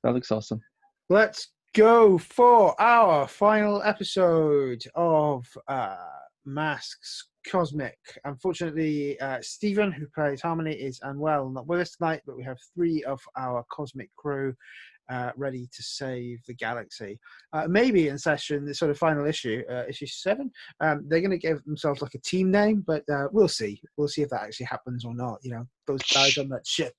That looks awesome. Let's go for our final episode of Masks Cosmic. Unfortunately, Stephen, who plays Harmony, is unwell, not with us tonight, but we have three of our Cosmic crew ready to save the galaxy. Maybe in session, the sort of final issue, issue 7, they're going to give themselves like a team name, but we'll see. We'll see if that actually happens or not. You know, those guys on that ship.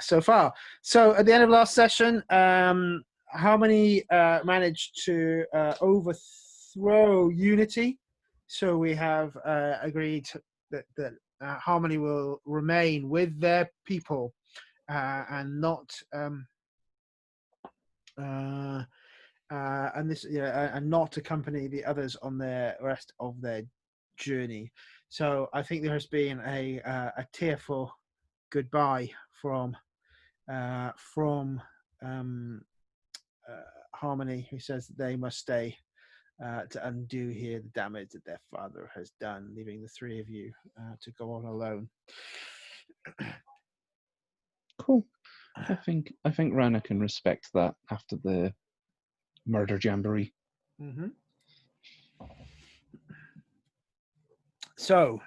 So far. So at the end of last session, Harmony managed to overthrow Unity. So we have agreed that Harmony will remain with their people and not and this and not accompany the others on the rest of their journey. So I think there has been a tearful goodbye from Harmony, who says that they must stay to undo here the damage that their father has done, leaving the three of you to go on alone. Cool. I think Rana can respect that after the murder jamboree. Mm-hmm. So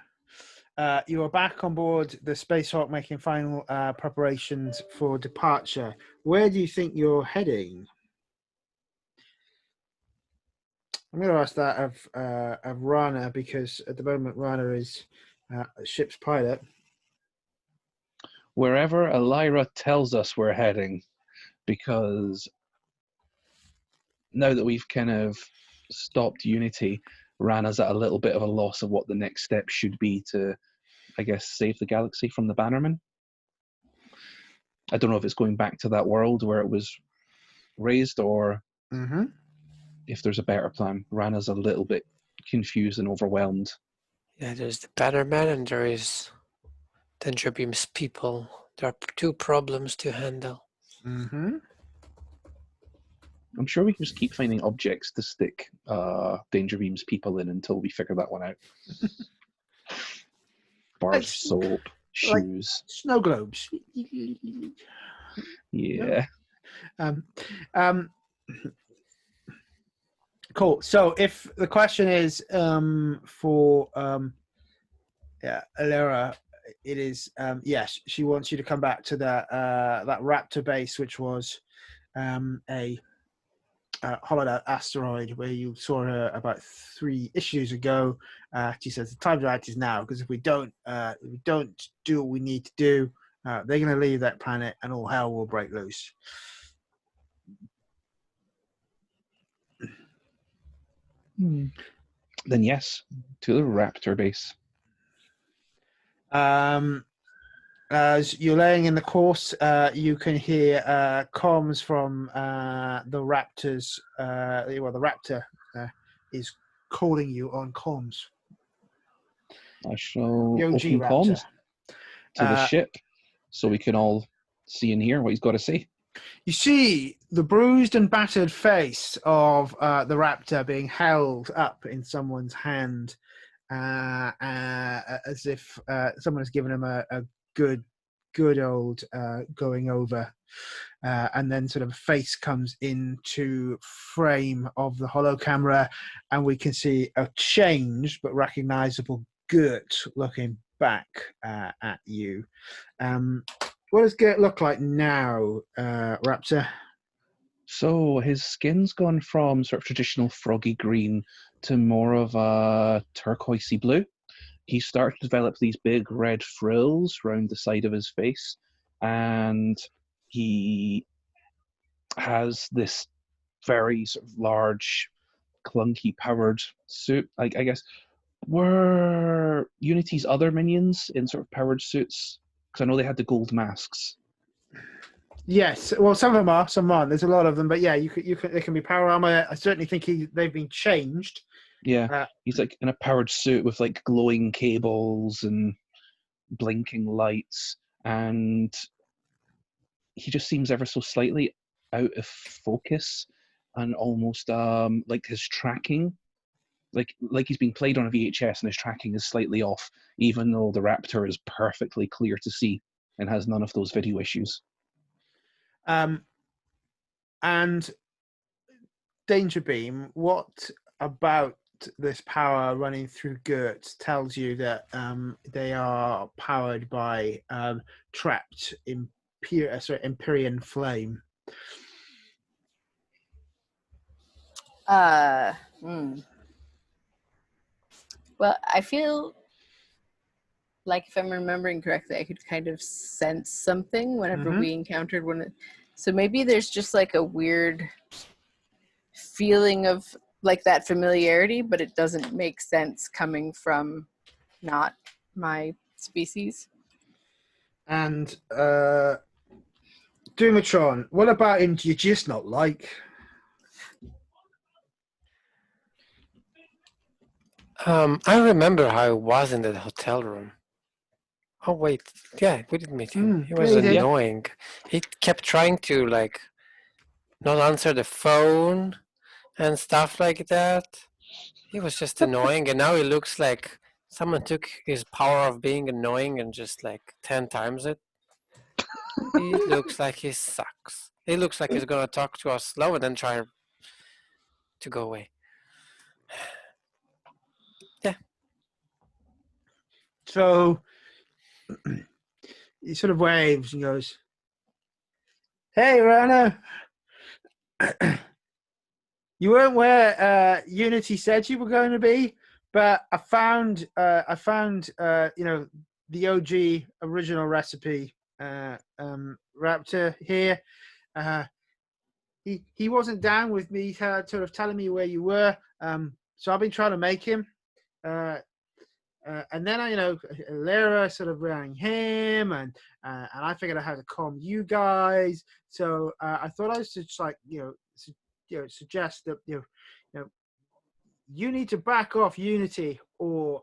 you are back on board the Spacehawk, making final preparations for departure. Where do you think you're heading? I'm going to ask that of Rana, because at the moment Rana is ship's pilot. Wherever Elira tells us we're heading, because now that we've kind of stopped Unity, Rana's at a little bit of a loss of what the next step should be to, I guess, save the galaxy from the Bannermen. I don't know if it's going back to that world where it was raised, or if there's a better plan. Rana's a little bit confused and overwhelmed. Yeah, there's the Bannerman and there is Danger Beam's people. There are two problems to handle. Mm-hmm. I'm sure we can just keep finding objects to stick Danger Beam's people in until we figure that one out. Bars of soap, shoes. Like snow globes. Yeah. Cool. So if the question is for Elira, it is yes, she wants you to come back to that Raptor base, which was a hollowed out asteroid where you saw her about 3 issues ago. She says the time to act is now, because if we don't do what we need to do, they're going to leave that planet and all hell will break loose. Then yes, to the Raptor base. As you're laying in the course, you can hear comms from the Raptors. The Raptor is calling you on comms. I shall The OG open Raptor. comms to the ship so we can all see and hear what he's got to say. You see the bruised and battered face of the Raptor being held up in someone's hand, as if someone has given him a good old going over, and then sort of a face comes into frame of the holo camera, and we can see a changed but recognizable Gert looking back at you. What does Gert look like now, Raptor? So his skin's gone from sort of traditional froggy green to more of a turquoisey blue. He started to develop these big red frills around the side of his face, and he has this very sort of large, clunky, powered suit. I guess, were Unity's other minions in sort of powered suits? Because I know they had the gold masks. Yes, well, some of them are, some aren't. There's a lot of them, but yeah, you could. They can be power armor. I certainly think they've been changed. Yeah, he's like in a powered suit with like glowing cables and blinking lights, and he just seems ever so slightly out of focus, and almost like his tracking, like he's being played on a VHS, and his tracking is slightly off, even though the Raptor is perfectly clear to see and has none of those video issues. And Danger Beam, what about this power running through Gert tells you that they are powered by trapped Empyrean flame? Well, I feel like if I'm remembering correctly, I could kind of sense something whenever we encountered one. So maybe there's just like a weird feeling of like that familiarity, but it doesn't make sense coming from not my species. And Dumatron, what about him do you just not like? I remember how it was in the hotel room. Oh wait, yeah, we did meet him. He was yeah, you did. annoying. He kept trying to like not answer the phone and stuff like that. He was just annoying, and now he looks like someone took his power of being annoying and just like 10 times it. He looks like he sucks. He looks like he's gonna talk to us slow and then try to go away. Yeah. So he sort of waves and goes, "Hey, Rana, you weren't where Unity said you were going to be, but I found you know, the OG original recipe raptor here. He wasn't down with me sort of telling me where you were, so I've been trying to make him. And then Lyra sort of rang him, and I figured out how to calm you guys. So I thought I was just like suggest that you need to back off Unity, or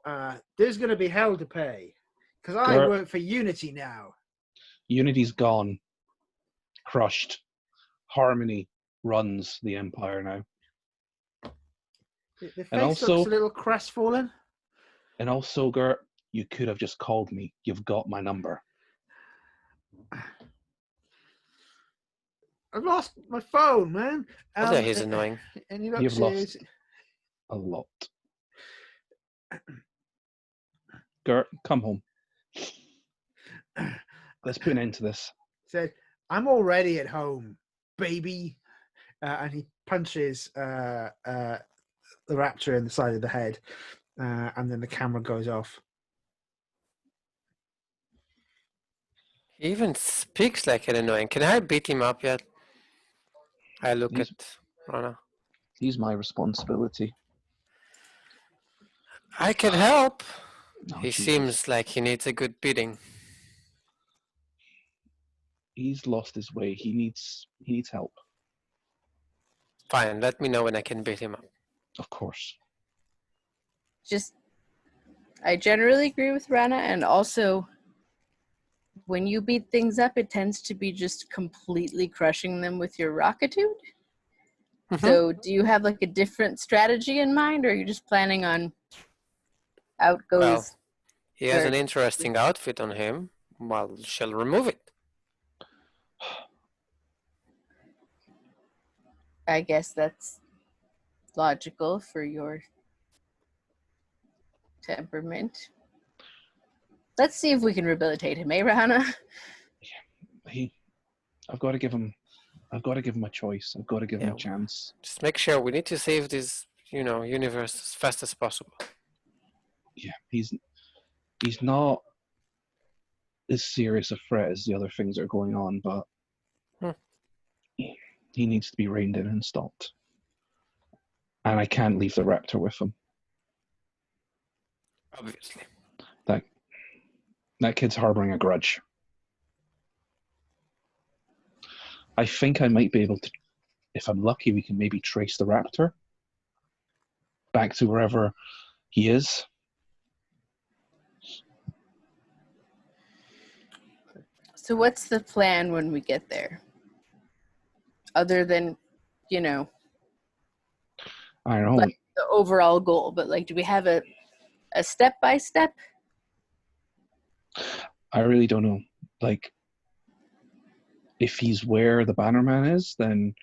there's going to be hell to pay, because I work for Unity now. Unity's gone, crushed. Harmony runs the Empire now. The face looks a little crestfallen. And also, Gert, you could have just called me. You've got my number. I've lost my phone, man. Yeah, he's annoying. And he looks You've lost a lot. Gert, come home. Let's put an end to this. Said, I'm already at home, baby. And he punches the raptor in the side of the head. And then the camera goes off. He even speaks like an annoying. Can I beat him up yet? I look at Rana. He's my responsibility. I can help. Oh, he Jesus. seems like he needs a good beating. He's lost his way. He needs help. Fine, let me know when I can beat him up. Of course. I generally agree with Rana, and also when you beat things up, it tends to be just completely crushing them with your rockitude. Mm-hmm. So do you have like a different strategy in mind, or are you just planning on out goes? Well, he has an interesting outfit on him. Well, she'll remove it. I guess that's logical for your temperament. Let's see if we can rehabilitate him, eh, Rana? I've got to give him a choice. I've got to give him a chance. Just make sure we need to save this, universe as fast as possible. Yeah, he's not as serious a threat as the other things that are going on, but he needs to be reined in and stopped. And I can't leave the raptor with him. Obviously. That kid's harboring a grudge. I think I might be able to, if I'm lucky, we can maybe trace the raptor back to wherever he is. So what's the plan when we get there? Other than, I don't know. like the overall goal, but like, do we have a if he's where the Bannerman is, then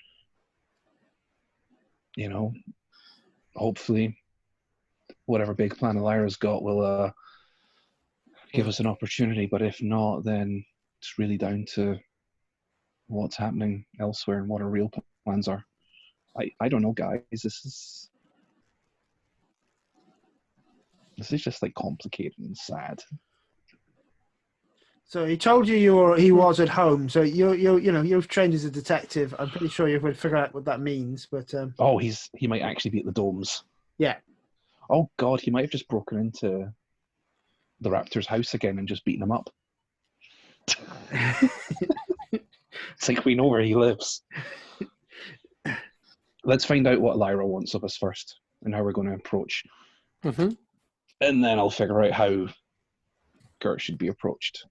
hopefully whatever big plan Lyra's got will give us an opportunity. But if not, then it's really down to what's happening elsewhere and what our real plans are. I don't know, guys. This is just like complicated and sad. So he told you he was at home. So you've trained as a detective. I'm pretty sure you would figure out what that means. But He might actually be at the domes. yeah. Oh God, he might have just broken into the Raptor's house again and just beaten him up. It's like we know where he lives. Let's find out what Lyra wants of us first and how we're going to approach. Mm-hmm. And then I'll figure out how Gert should be approached.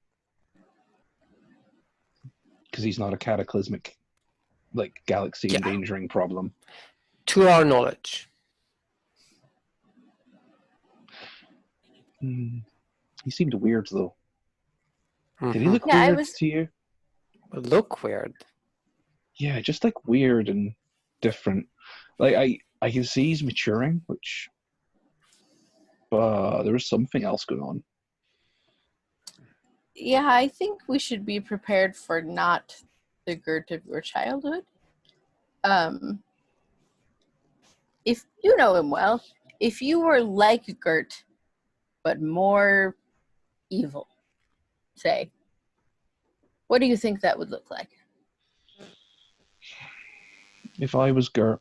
Because he's not a cataclysmic, like, galaxy endangering problem. To our knowledge. He seemed weird, though. Mm-hmm. Did he look weird to you? Look weird. Yeah, just like weird and different. Like I can see he's maturing, but there was something else going on. Yeah, I think we should be prepared for not the Gert of your childhood. If you know him well, if you were like Gert, but more evil, say, what do you think that would look like? If I was Gert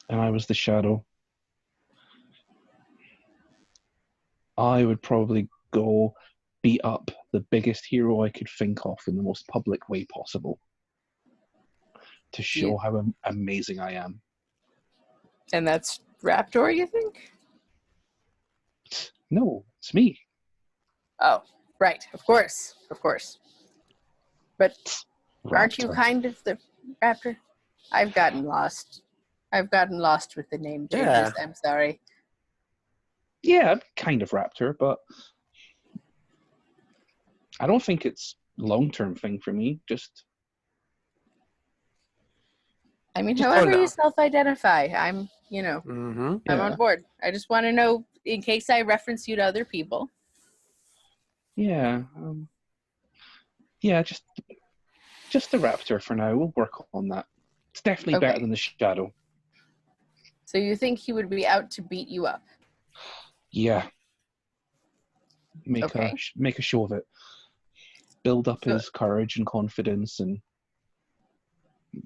and I was the Shadow, I would probably go beat up the biggest hero I could think of in the most public way possible to show how amazing I am. And that's Raptor, you think? No, it's me. Oh, right. Of course. But Raptor. aren't you kind of the Raptor? I've gotten lost with the name changes. Yeah. I'm sorry. Yeah, I'm kind of Raptor, but I don't think it's a long-term thing for me. I mean, Just however hold you on. self-identify, I'm Mm-hmm. I'm on board. I just want to know, in case I reference you to other people. Yeah. Just the Raptor for now. We'll work on that. It's definitely better than the Shadow. So you think he would be out to beat you up? Yeah. Make a show of it. Build up his courage and confidence and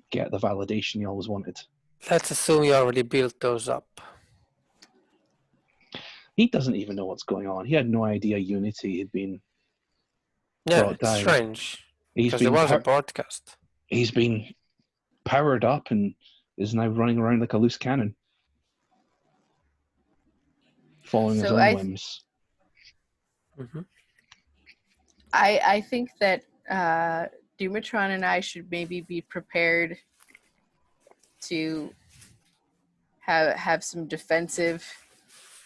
get the validation he always wanted. Let's assume you already built those up. He doesn't even know what's going on. He had no idea Unity had been brought It's down. strange. He's Because there been was a broadcast. he's been powered up and is now running around like a loose cannon, following his own whims. Mm-hmm. I think that Dumatron and I should maybe be prepared to have some defensive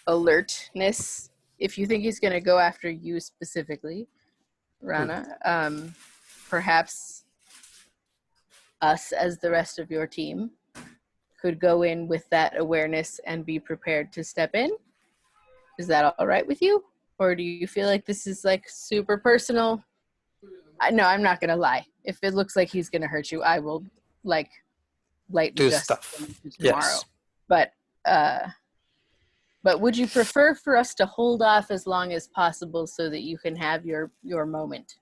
alertness. If you think he's going to go after you specifically, Rana, perhaps us as the rest of your team could go in with that awareness and be prepared to step in. Is that all right with you? Or do you feel like this is like super personal? No, I'm not going to lie. If it looks like he's going to hurt you, I will like light Do justice stuff. tomorrow. Yes. But would you prefer for us to hold off as long as possible so that you can have your moment?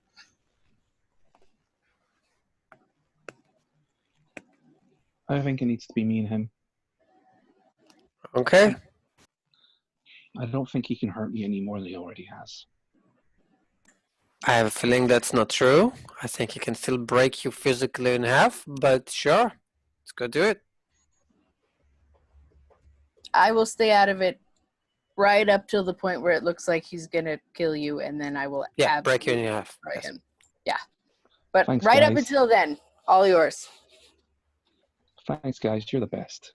I think it needs to be me and him. Okay. I don't think he can hurt me any more than he already has. I have a feeling that's not true. I think he can still break you physically in half, but sure. Let's go do it. I will stay out of it right up till the point where it looks like he's going to kill you, and then I will break you in half. destroy Yes. him. Yeah. But Thanks, right up guys. until then, all yours. Thanks, guys. You're the best.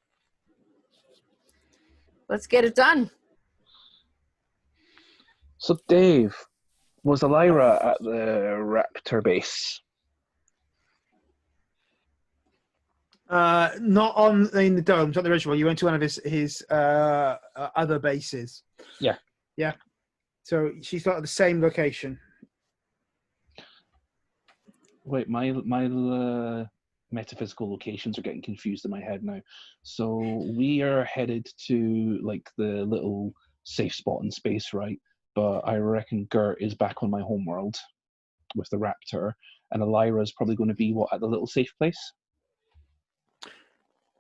Let's get it done. So, Dave, was Lyra at the Raptor base? Not in the domes, not the original. You went to one of his other bases. Yeah. Yeah. So she's not at the same location. Wait, my metaphysical locations are getting confused in my head now. So we are headed to like the little safe spot in space, right? But I reckon Gert is back on my homeworld with the Raptor, and Elira is probably going to be at the little safe place.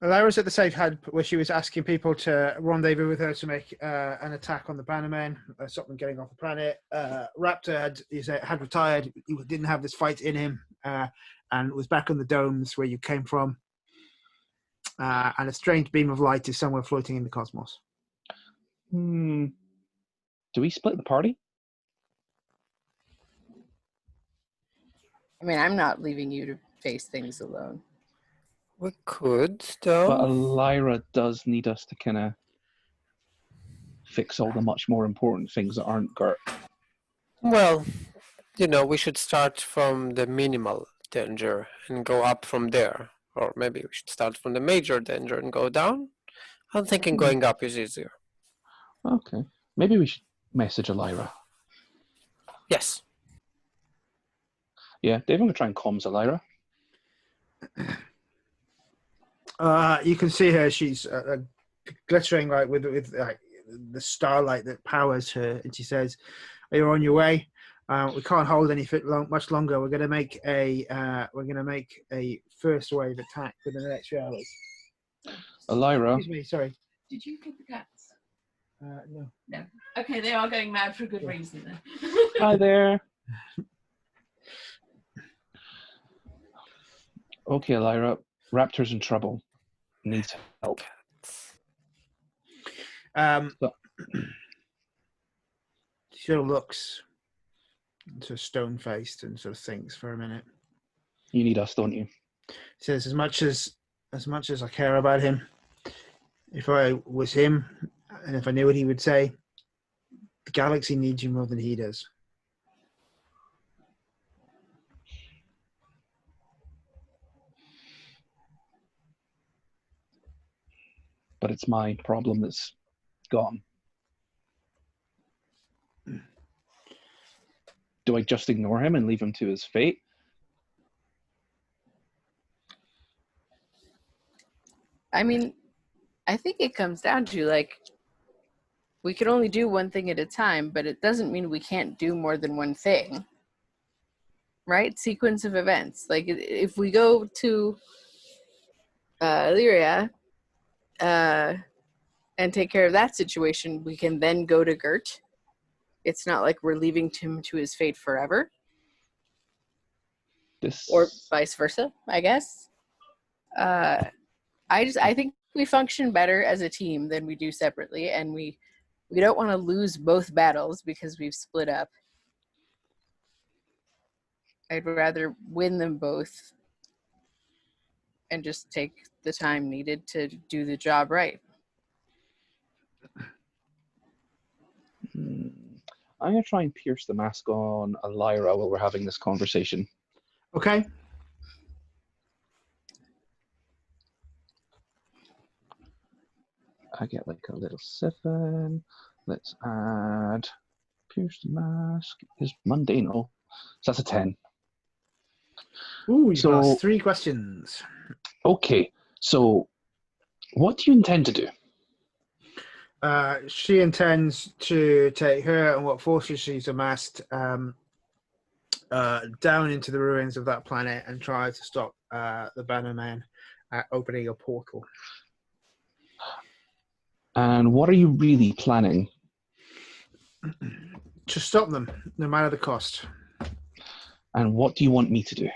Lyra's at the safe hub where she was asking people to rendezvous with her to make an attack on the Bannermen, stop them getting off the planet. Raptor had retired. He didn't have this fight in him, and was back on the domes where you came from. And a strange beam of light is somewhere floating in the cosmos. Do we split the party? I mean, I'm not leaving you to face things alone. We could, though. But Elira does need us to kind of fix all the much more important things that aren't Gert. Well, we should start from the minimal danger and go up from there. Or maybe we should start from the major danger and go down. I'm thinking going up is easier. Okay. Maybe we should message Elira. Yes. Yeah, Dave, I'm going to try and comms Elira. You can see her. She's glittering like with like the starlight that powers her, and she says, "Are you on your way? We can't hold much longer. We're going to make a first wave attack within the next few hours." Elira. Excuse me. Sorry. Did you feed the cats? No. No. Okay, they are going mad for a good reason then. Hi there. Okay, Elira. Raptor's in trouble. Needs help. She sort of looks sort of stone-faced and sort of thinks for a minute. You need us, don't you? Says, as much as I care about him, if I was him and if I knew what he would say, the galaxy needs you more than he does. But it's my problem that's gone. Do I just ignore him and leave him to his fate? I mean, I think it comes down to like, we can only do one thing at a time, but it doesn't mean we can't do more than one thing. Right? Sequence of events. Like if we go to Illyria and take care of that situation, we can then go to Gert. It's not like we're leaving him to his fate forever. Or vice versa, I guess. I think we function better as a team than we do separately, and we don't want to lose both battles because we've split up. I'd rather win them both and just take the time needed to do the job right. I'm going to try and pierce the mask on Elira while we're having this conversation. Okay. I get like a little 7. Let's add pierce the mask is mundane. So that's a 10. Ooh, you've asked 3 questions. Okay, so what do you intend to do? She intends to take her and what forces she's amassed down into the ruins of that planet and try to stop the Bannerman opening a portal. And what are you really planning? To stop them, no matter the cost. And what do you want me to do?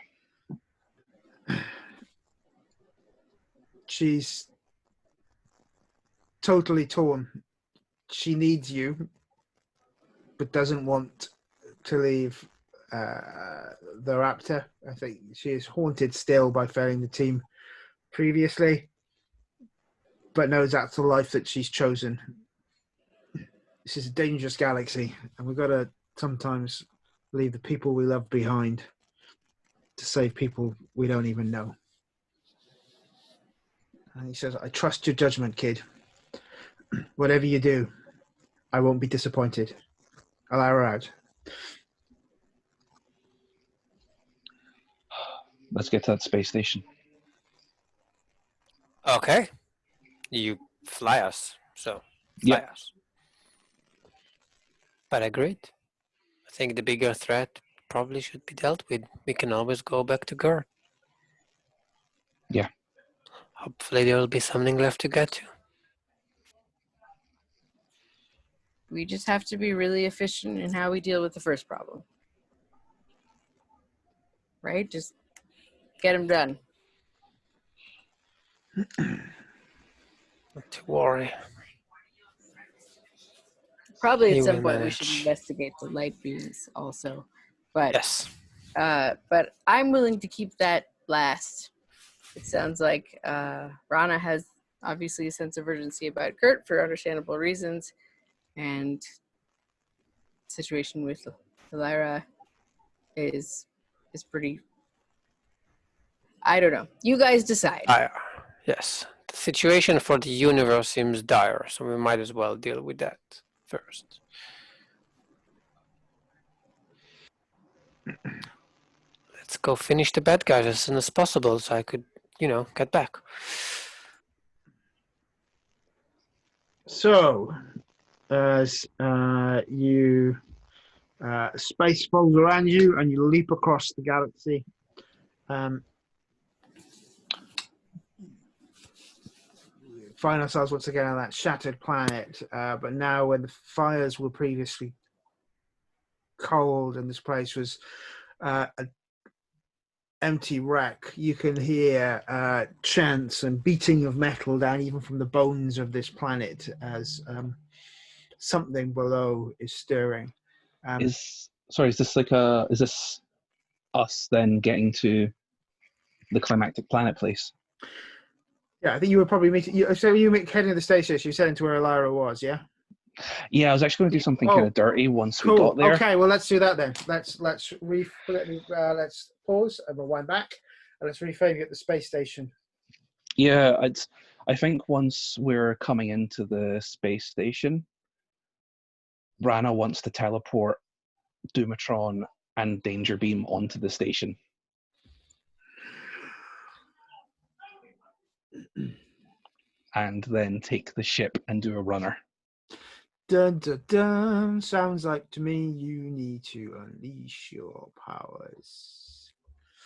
She's totally torn. She needs you, but doesn't want to leave the Raptor. I think she is haunted still by failing the team previously, but knows that's the life that she's chosen. This is a dangerous galaxy, and we've got to sometimes leave the people we love behind to save people we don't even know. And he says, I trust your judgment, kid. Whatever you do, I won't be disappointed. Alara out. Let's get to that space station. Okay. You fly us, so fly us. But agreed. I think the bigger threat probably should be dealt with. We can always go back to Gert. Yeah. Hopefully there will be something left to get to. We just have to be really efficient in how we deal with the first problem. Right? Just get them done. Not to worry. Probably He at some will point we manage. should investigate the light beams also. But Yes. but I'm willing to keep that last. It sounds like Rana has obviously a sense of urgency about Gert for understandable reasons, and the situation with Lyra is pretty. I don't know. You guys decide. Dire. Yes. The situation for the universe seems dire, so we might as well deal with that first. Let's go finish the bad guys as soon as possible so I could, get back. So, as you space falls around you and you leap across the galaxy, find ourselves once again on that shattered planet, but now when the fires were previously cold and this place was an empty wreck, you can hear chants and beating of metal down even from the bones of this planet as something below is stirring. Is this us then getting to the climactic planet place? Yeah, I think you were probably meeting. So you were heading to the station. You said into where Alara was, yeah. Yeah, I was actually going to do something kind of dirty once we got there. Okay, well let's do that then. Let's pause and rewind back, and let's reframe it at the space station. Yeah, I think once we're coming into the space station, Rana wants to teleport Doomatron and Danger Beam onto the station. And then take the ship and do a runner. Dun dun dun. Sounds like to me you need to unleash your powers.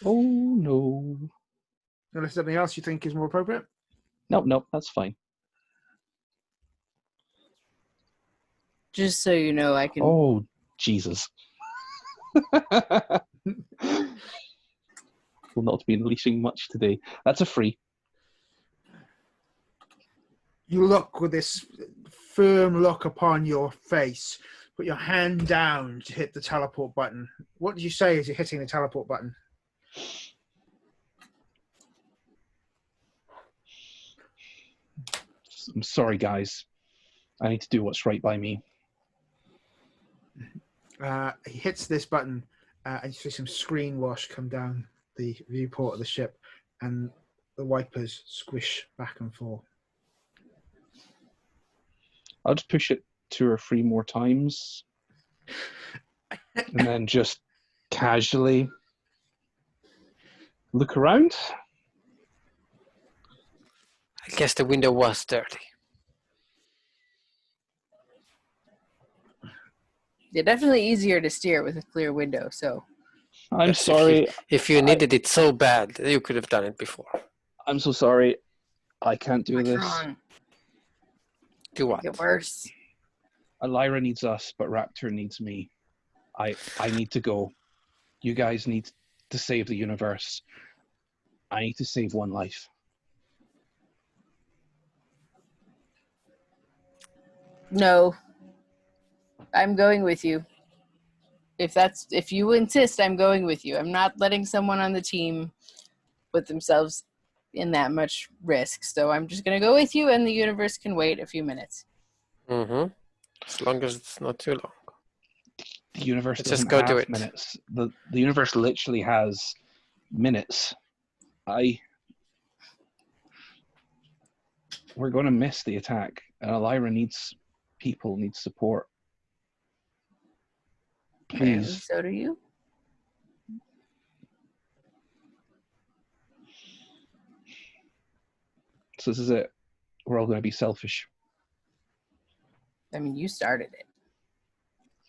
Oh no. Unless something else you think is more appropriate? Nope, that's fine. Just so you know, I can. Oh, Jesus. Will not be unleashing much today. That's a free. You look with this firm look upon your face. Put your hand down to hit the teleport button. What did you say as you're hitting the teleport button? I'm sorry, guys. I need to do what's right by me. He hits this button, and you see some screen wash come down the viewport of the ship, and the wipers squish back and forth. I'll just push it 2 or 3 more times. And then just casually look around. I guess the window was dirty. Yeah, definitely easier to steer with a clear window. So I'm Yes, sorry. If you needed it so bad, you could have done it before. I'm so sorry. I can't do what's this. wrong? Do what? Make it worse. Lyra needs us, but Raptor needs me. I need to go. You guys need to save the universe. I need to save one life. No, I'm going with you. If you insist, I'm going with you. I'm not letting someone on the team put themselves in that much risk. So I'm just going to go with you, and the universe can wait a few minutes. Mm-hmm. As long as it's not too long. The universe Let's doesn't just go do have it. minutes. The universe literally has minutes. we're going to miss the attack. And Elira needs people, needs support. Apparently Please. so do you. So this is it. We're all going to be selfish. I mean, you started it.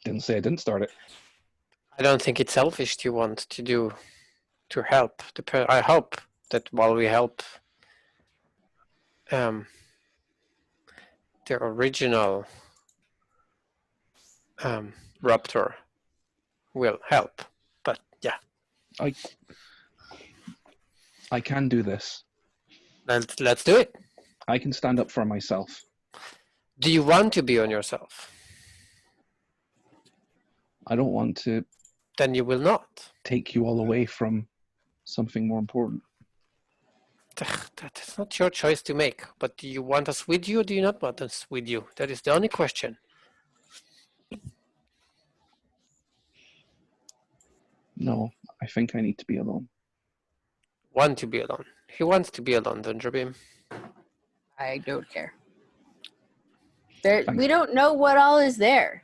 Didn't say I didn't start it. I don't think it's selfish to want to help. I hope that while we help the original Raptor will help. But yeah, I can do this. let's do it. I can stand up for myself. Do you want to be on yourself? I don't want to Then you will not. take you all away from something more important. That's not your choice to make. But do you want us with you or do you not want us with you? That is the only question. No, I think I need to be alone. Want to be alone. He wants to be alone, Dungerbim. I don't care. We don't know what all is there.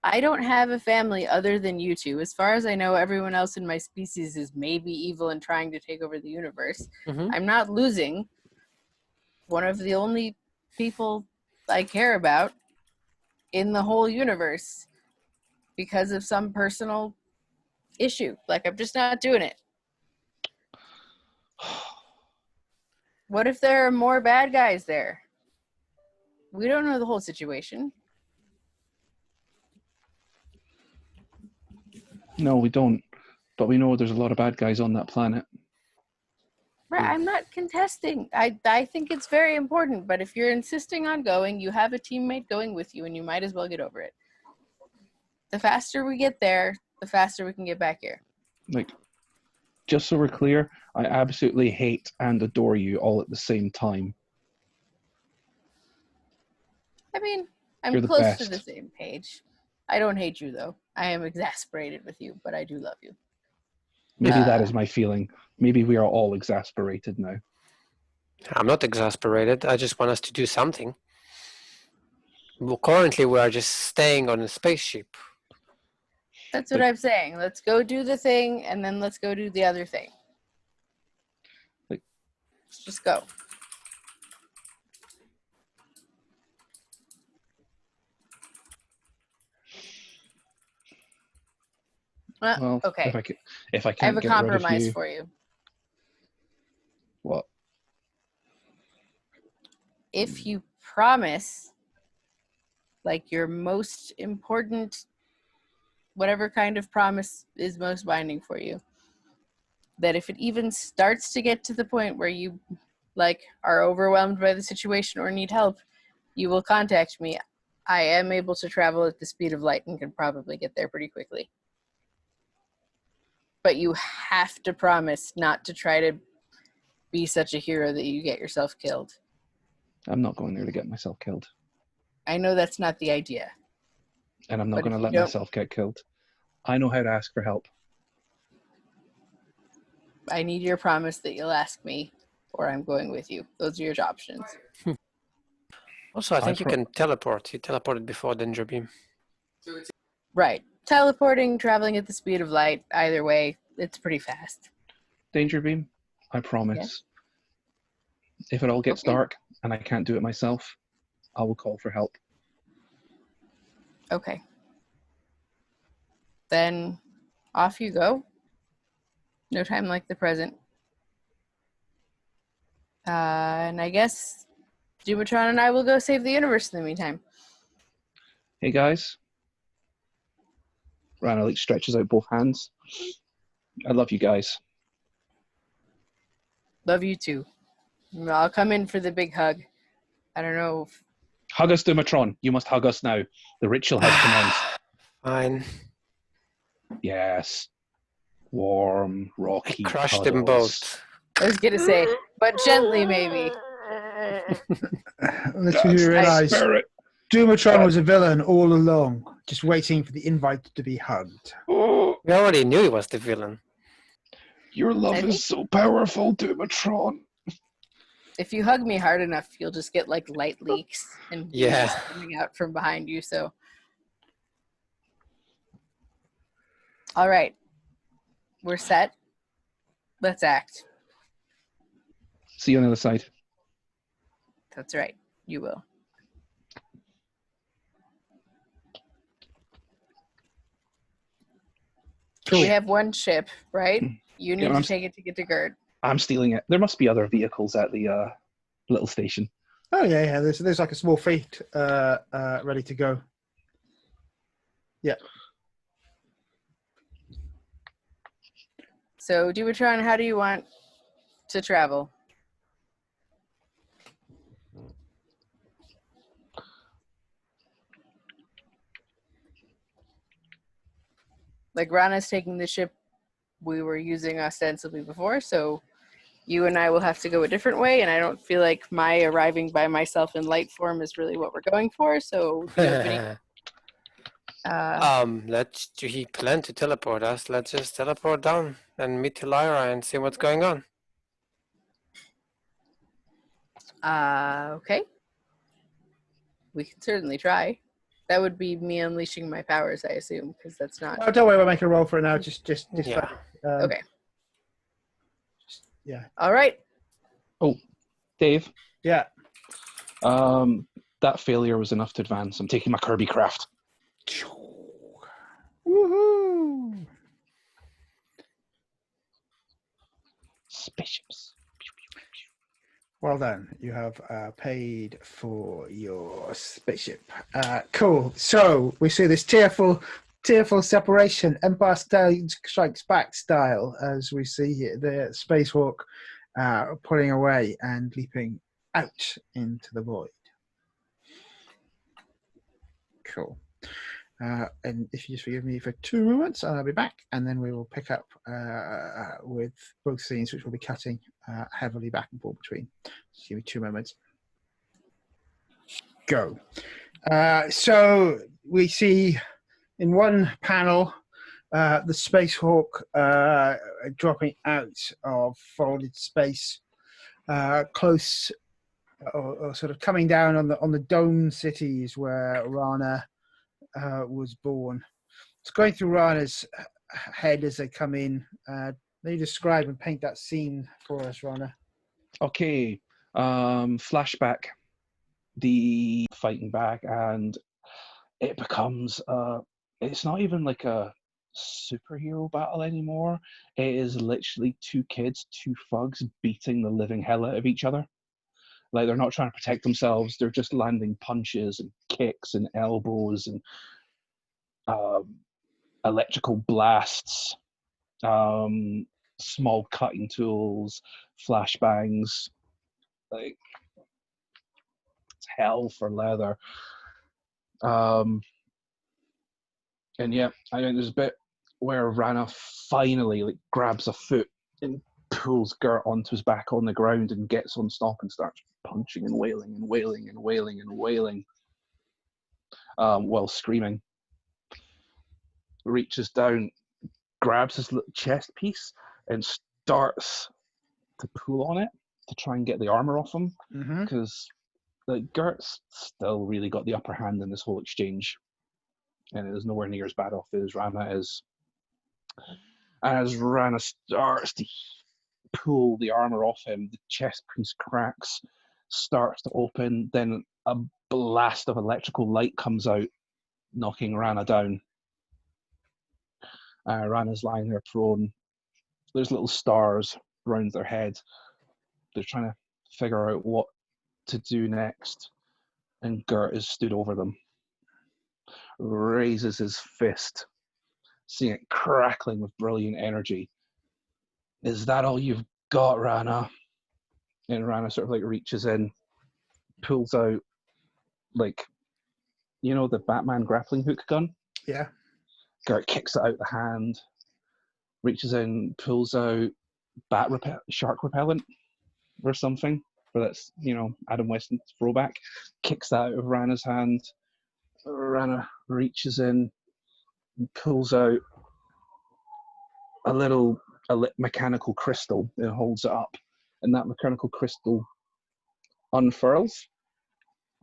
I don't have a family other than you two. As far as I know, everyone else in my species is maybe evil and trying to take over the universe. Mm-hmm. I'm not losing one of the only people I care about in the whole universe because of some personal issue. Like, I'm just not doing it. What if there are more bad guys there? We don't know the whole situation. No, we don't. But we know there's a lot of bad guys on that planet. Right, I'm not contesting. I think it's very important, but if you're insisting on going, you have a teammate going with you, and you might as well get over it. The faster we get there, the faster we can get back here. Like, just so we're clear, I absolutely hate and adore you all at the same time. I mean, You're I'm the close to best. the same page. I don't hate you, though. I am exasperated with you, but I do love you. Maybe that is my feeling. Maybe we are all exasperated now. I'm not exasperated. I just want us to do something. Well, currently, we are just staying on a spaceship. That's what I'm saying. Let's go do the thing, and then let's go do the other thing. Like- Let's just go. Well, okay. if I I have can't a get rid of compromise you, for you. what? If you promise, like, your most important, whatever kind of promise is most binding for you, that if it even starts to get to the point where you, like, are overwhelmed by the situation or need help, you will contact me. I am able to travel at the speed of light and can probably get there pretty quickly. But you have to promise not to try to be such a hero that you get yourself killed. I'm not going there to get myself killed. I know that's not the idea. And I'm not But going to if let you don't- myself get killed. I know how to ask for help. I need your promise that you'll ask me, or I'm going with you. Those are your options. Also, I think you can teleport. You teleported before Dungerbim. Right. Teleporting, traveling at the speed of light, either way, it's pretty fast. Danger Beam, I promise. If it all gets Okay. dark and I can't do it myself, I will call for help. Okay. Then off you go. No time like the present. And I guess Dumatron and I will go save the universe in the meantime. Hey guys. Rana like stretches out both hands. I love you guys. Love you too. I'll come in for the big hug. I don't know. Hug us, Dumatron. You must hug us now. The ritual has commenced. Fine. Yes. Warm, I rocky crushed them cuddles. both. I was gonna say, but gently maybe. Let's you realise Spirit. Dumatron was a villain all along, just waiting for the invite to be hugged. Oh, We already knew he was the villain. your love I think- is so powerful, Dumatron. If you hug me hard enough, you'll just get like light leaks and Yeah. bees coming out from behind you. So, all right, we're set. Let's act. See you on the other side. That's right. You will. Cool. We have one ship, right? You need Yeah, to I'm- take it to get to Gerd. I'm stealing it. There must be other vehicles at the little station. Oh yeah. There's like a small fleet ready to go. So, Duotron, how do you want to travel? Like, Rana's taking the ship we were using ostensibly before, so you and I will have to go a different way, and I don't feel like my arriving by myself in light form is really what we're going for, so do you have any, He planned to teleport us. Let's just teleport down and meet Lyra and see what's going on. okay. We can certainly try. That would be me unleashing my powers, I assume, because that's not... Oh, don't worry, we'll make a roll for it now. Just Yeah. Okay. Yeah. All right. Dave, Yeah. that failure was enough to advance. I'm taking my Kirby craft. Woohoo! Spaceships. Well done. You have paid for your spaceship. Cool. So we see this tearful separation, Empire Strikes Back style, as we see here, the Spacewalk pulling away and leaping out into the void. Cool. And if you just forgive me for 2 moments, I'll be back, and then we will pick up with both scenes, which will be cutting heavily back and forth between. Just give me 2 moments. Go. So we see in one panel the Spacehawk dropping out of folded space, close or sort of coming down on the dome cities where Rana was born. It's going through Rana's head as they come in. They describe and paint that scene for us, Rana. Okay. Flashback. The fighting back, and it becomes it's not even like a superhero battle anymore. It is literally 2 kids, 2 thugs beating the living hell out of each other. Like, they're not trying to protect themselves, they're just landing punches and kicks and elbows and electrical blasts, small cutting tools, flashbangs. Like, it's hell for leather. And yeah, I mean, there's a bit where Rana finally like grabs a foot and pulls Gert onto his back on the ground and gets on stop and starts punching and wailing and wailing and wailing and wailing while screaming. Reaches down, grabs his little chest piece and starts to pull on it to try and get the armor off him, because like Gert's still really got the upper hand in this whole exchange, and it is nowhere near as bad off as Rana is. As Rana starts to pull the armor off him, the chest piece cracks, starts to open, then a blast of electrical light comes out, knocking Rana down. Rana's lying there prone. There's little stars around their head. They're trying to figure out what to do next, and Gert is stood over them, raises his fist, seeing it crackling with brilliant energy. Is that all you've got, Rana? And Rana sort of like reaches in, pulls out, like, you know, the Batman grappling hook gun? Yeah. Gert kicks it out the hand, reaches in, pulls out shark repellent or something, or that's, you know, Adam West's throwback, kicks that out of Rana's hand. Rana reaches in and pulls out a little mechanical crystal and holds it up, and that mechanical crystal unfurls,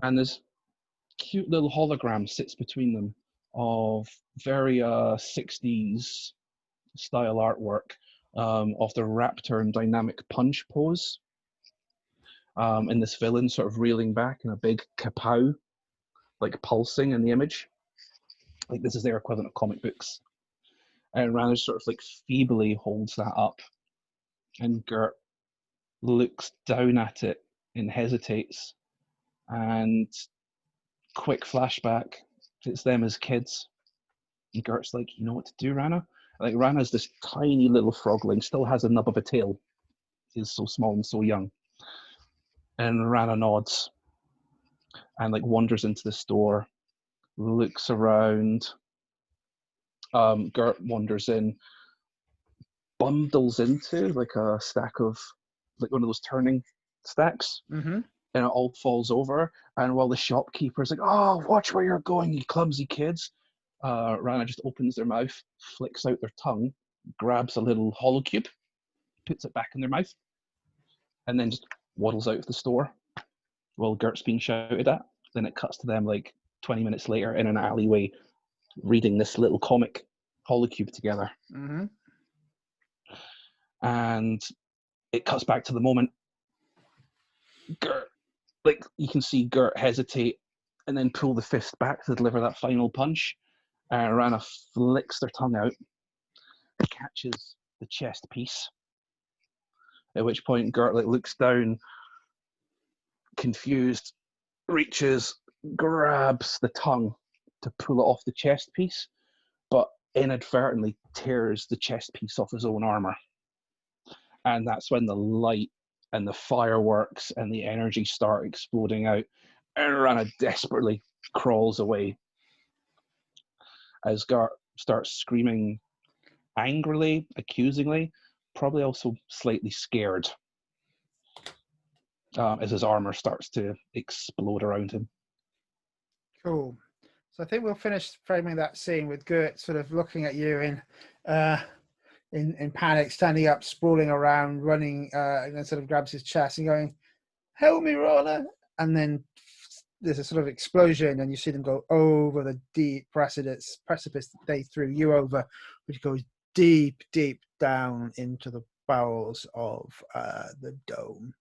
and this cute little hologram sits between them of very 60s style artwork of the raptor and dynamic punch pose. And this villain sort of reeling back in a big kapow, like pulsing in the image. Like this is their equivalent of comic books. And Rana sort of like feebly holds that up, and Gert looks down at it and hesitates. And quick flashback, it's them as kids. And Gert's like, you know what to do, Rana? Like Rana's this tiny little frogling, still has a nub of a tail. He's so small and so young. And Rana nods and like wanders into the store, looks around. Gert wanders in, bundles into like a stack of like one of those turning stacks, and it all falls over. And while the shopkeeper's like, "Oh, watch where you're going, you clumsy kids," Rana just opens their mouth, flicks out their tongue, grabs a little holocube, puts it back in their mouth, and then just waddles out of the store while Gert's being shouted at. Then it cuts to them like 20 minutes later in an alleyway reading this little comic holocube together. And it cuts back to the moment. Gert, like you can see Gert hesitate and then pull the fist back to deliver that final punch. And Rana flicks their tongue out, catches the chest piece. At which point Gert like looks down, confused, reaches, grabs the tongue to pull it off the chest piece, but inadvertently tears the chest piece off his own armor. And that's when the light and the fireworks and the energy start exploding out, and Rana desperately crawls away as Gert starts screaming angrily, accusingly, probably also slightly scared, as his armor starts to explode around him. Cool. So I think we'll finish framing that scene with Gert sort of looking at you in panic, standing up, sprawling around, running, and then sort of grabs his chest and going, "Help me, Rana!" And then there's a sort of explosion, and you see them go over the deep precipice that they threw you over, which goes deep, deep down into the bowels of the dome.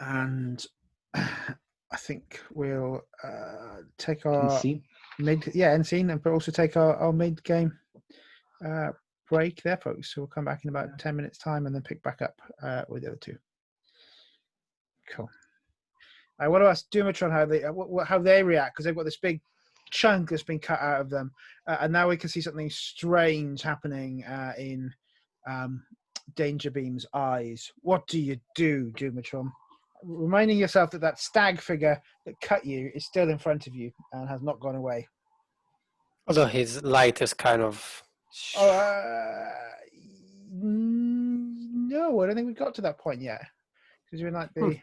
And I think we'll take our end scene, but also take our mid game break there, folks. So we'll come back in about 10 minutes time and then pick back up with the other two. Cool. I want to ask Dumatron how they react, because they've got this big chunk that's been cut out of them, and now we can see something strange happening in Danger Beam's eyes. What do you do, Dumatron? Reminding yourself that stag figure that cut you is still in front of you and has not gone away. Although his light is kind of... No, I don't think we got to that point yet. Because you're in like the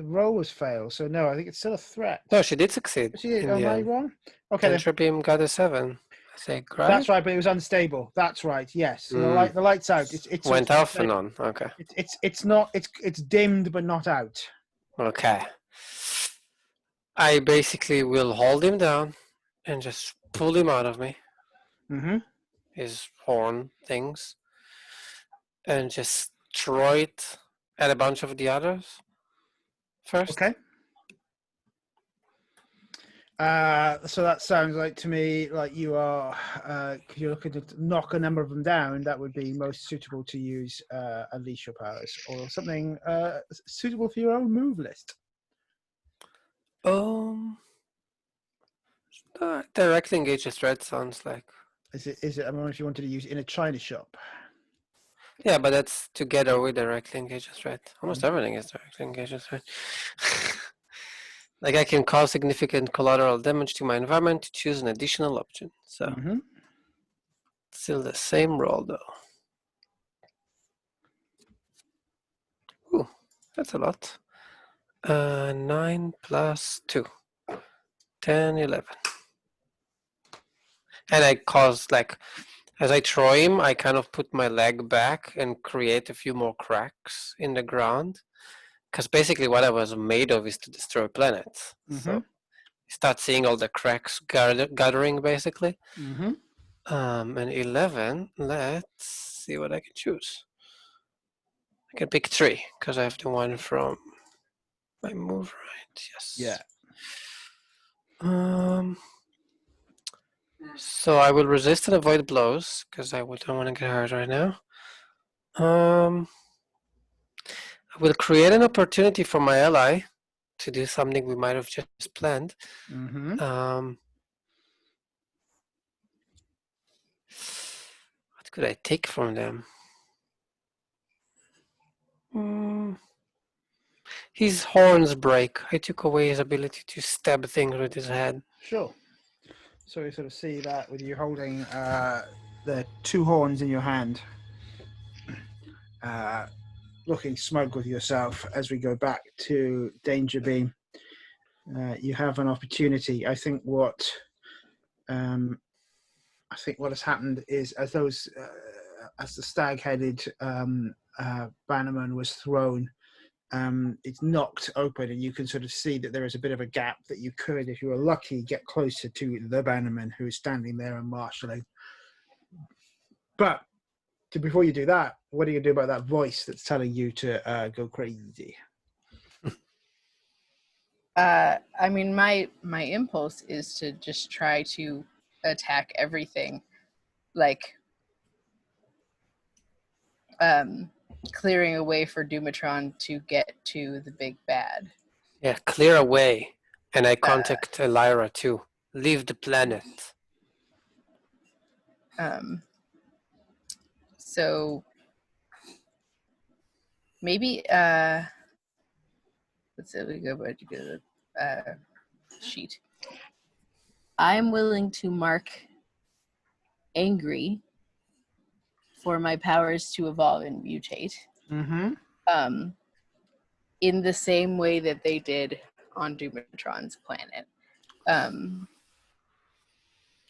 roll was failed, so no, I think it's still a threat. No, she did succeed. Am I wrong? Okay. Danger Beam got a 7. I think, right? That's right, but it was unstable. That's right. Yes. So the light's out. It went off and on. Okay. It's not. It's dimmed but not out. Okay. I basically will hold him down and just pull him out of me. His horn things, and just throw it at a bunch of the others first. Okay. So that sounds like to me like you are, you're looking to knock a number of them down. That would be most suitable to use unleash your powers or something suitable for your own move list. Directly engage a threat sounds like. Is it? I don't know if you wanted to use in a China shop. Yeah, but that's together with directly engage a threat. Almost everything is directly engage a threat. Like I can cause significant collateral damage to my environment to choose an additional option. So still the same roll though. Ooh, that's a lot. 9 plus 2. 10, 11. And I cause like As I throw him, I kind of put my leg back and create a few more cracks in the ground. Because basically what I was made of is to destroy planets. So you start seeing all the cracks gathering, basically. Mm-hmm. And 11, let's see what I can choose. I can pick 3, because I have the one from my move, right? Yes. Yeah. So I will resist and avoid blows, because I don't want to get hurt right now. I will create an opportunity for my ally to do something we might have just planned. Mm-hmm. What could I take from them? His horns break. I took away his ability to stab things with his head. Sure. So we sort of see that with you holding the 2 horns in your hand, looking smug with yourself as we go back to Danger Beam. You have an opportunity. I think what has happened is as the stag-headed bannerman was thrown, it's knocked open, and you can sort of see that there is a bit of a gap that you could, if you were lucky, get closer to the bannerman who is standing there and marshalling. But before you do that, what do you do about that voice that's telling you to go crazy? I mean, my impulse is to just try to attack everything, like clearing a way for Dumatron to get to the big bad. Yeah, clear away. And I contact Lyra too. Leave the planet. So maybe let's say we go back to the sheet. I'm willing to mark angry for my powers to evolve and mutate. Mm-hmm. In the same way that they did on Dumatron's planet.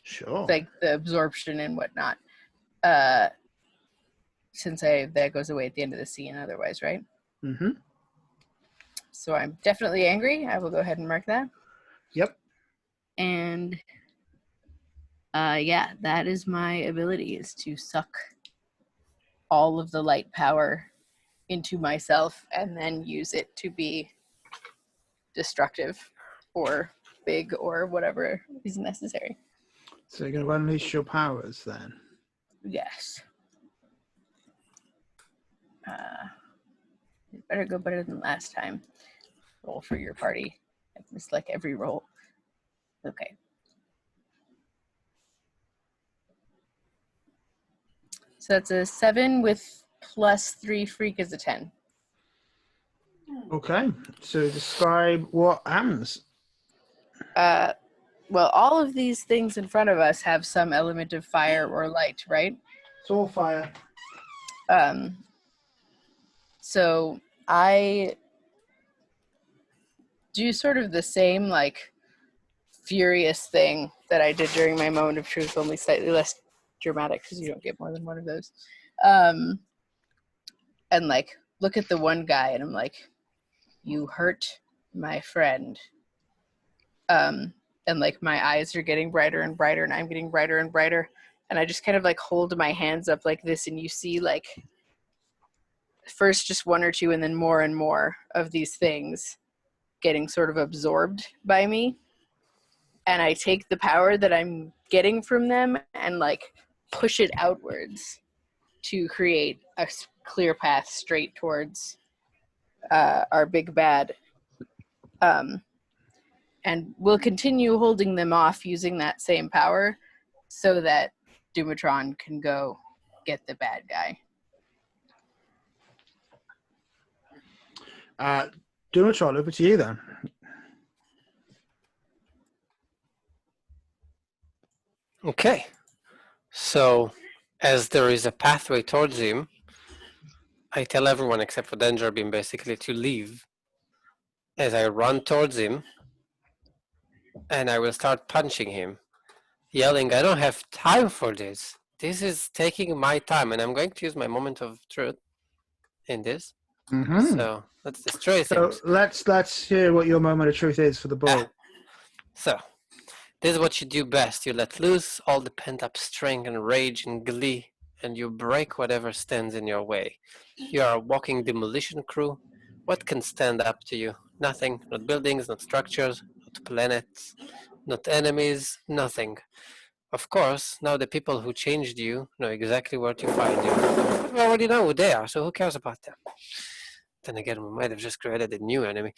Sure. Like the absorption and whatnot. Since that goes away at the end of the scene otherwise, right? Mm-hmm. So I'm definitely angry. I will go ahead and mark that. Yep. And yeah, that is my ability, is to suck all of the light power into myself and then use it to be destructive or big or whatever is necessary. So you're going to unleash your powers then? Yes. It better go better than last time. Roll for your party. I missed like every roll. Okay. So that's a 7 with +3 freak is a 10. Okay. So describe what happens. Well, all of these things in front of us have some element of fire or light, right? It's all fire. So I do sort of the same like furious thing that I did during my moment of truth, only slightly less dramatic because you don't get more than one of those. And like look at the one guy and I'm like, you hurt my friend. And like my eyes are getting brighter and brighter and I'm getting brighter and brighter. And I just kind of like hold my hands up like this and you see like first just 1 or 2 and then more and more of these things getting sort of absorbed by me. And I take the power that I'm getting from them and like push it outwards to create a clear path straight towards our big bad. And we'll continue holding them off using that same power so that Dumatron can go get the bad guy. Dumatron, over to you then. Okay. So, as there is a pathway towards him, I tell everyone except for Danger Beam basically to leave. As I run towards him, and I will start punching him, yelling, I don't have time for this. this is taking my time, and I'm going to use my moment of truth in this. Mm-hmm. So let's destroy So things. let's hear what your moment of truth is for the ball. So this is what you do best. You let loose all the pent-up strength and rage and glee, and you break whatever stands in your way. You are a walking demolition crew. What can stand up to you? Nothing. Not buildings, not structures, not planets, not enemies, nothing. Of course, now the people who changed you know exactly where to find you. But we already know who they are, so who cares about them? Then again, we might have just created a new enemy.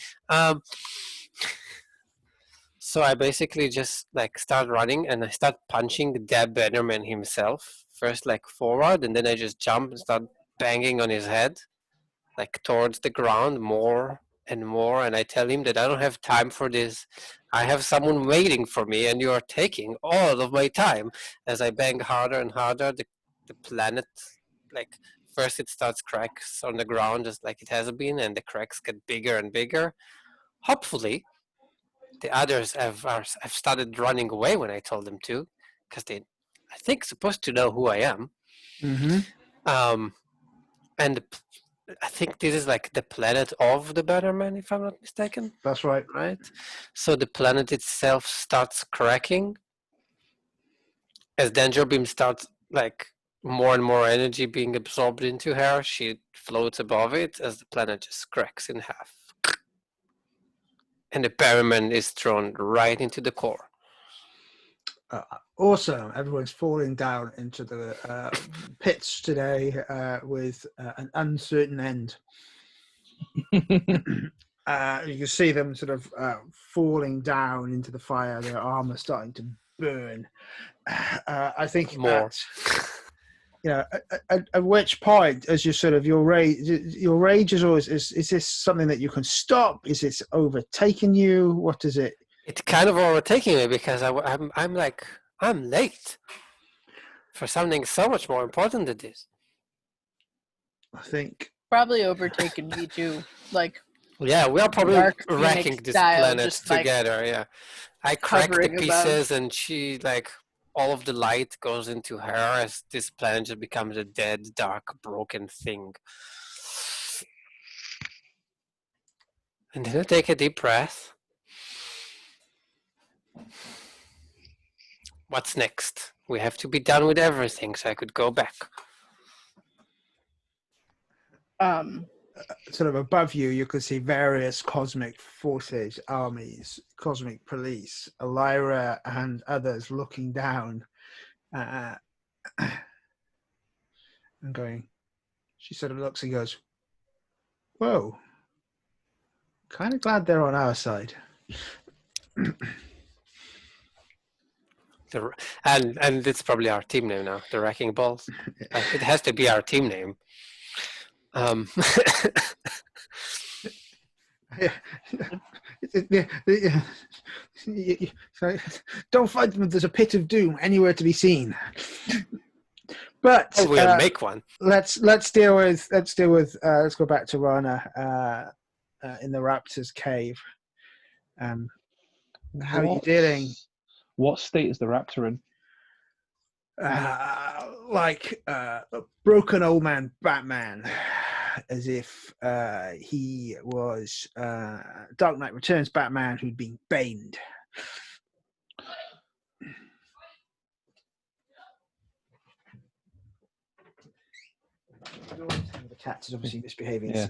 So I basically just like start running and I start punching Deb Bannerman himself. First like forward, and then I just jump and start banging on his head, like towards the ground more and more. And I tell him that I don't have time for this. I have someone waiting for me, and you are taking all of my time. As I bang harder and harder, the planet, like first it starts cracks on the ground just like it has been, and the cracks get bigger and bigger. Hopefully, the others have started running away when I told them to, because they, I think, supposed to know who I am. Mm-hmm. And I think this is like the planet of the Bannerman, if I'm not mistaken. That's right. Right? So the planet itself starts cracking as Danger Beam starts like more and more energy being absorbed into her. She floats above it as the planet just cracks in half. And the Bannerman is thrown right into the core. Awesome. Everyone's falling down into the pits today with an uncertain end. You can see them sort of falling down into the fire. Their armor starting to burn. I think More. At which point, as you sort of your rage is always is this something that you can stop? Is it overtaking you? What is it? It's kind of overtaking me because I'm like, I'm late for something so much more important than this. I think Probably overtaken me too. Like, Yeah, we are probably Dark wrecking Phoenix this style, planet just, like, together. Yeah, I crack the hovering above. pieces, and she like all of the light goes into her as this planet just becomes a dead, dark, broken thing. And then I take a deep breath. What's next? We have to be done with everything, so I could go back. sort of above you, you could see various cosmic forces, armies, cosmic police, Elira and others looking down and going, she sort of looks and goes, whoa, kind of glad they're on our side. And it's probably our team name now, the Wrecking Balls. It has to be our team name. Don't fight them if there's a pit of doom anywhere to be seen. But we'll make one. Let's go back to Rana in the Raptor's cave. How are you dealing? What state is the raptor in? Like a broken old man Batman, as if he was Dark Knight Returns Batman who'd been baned. The cat is obviously misbehaving. Yeah.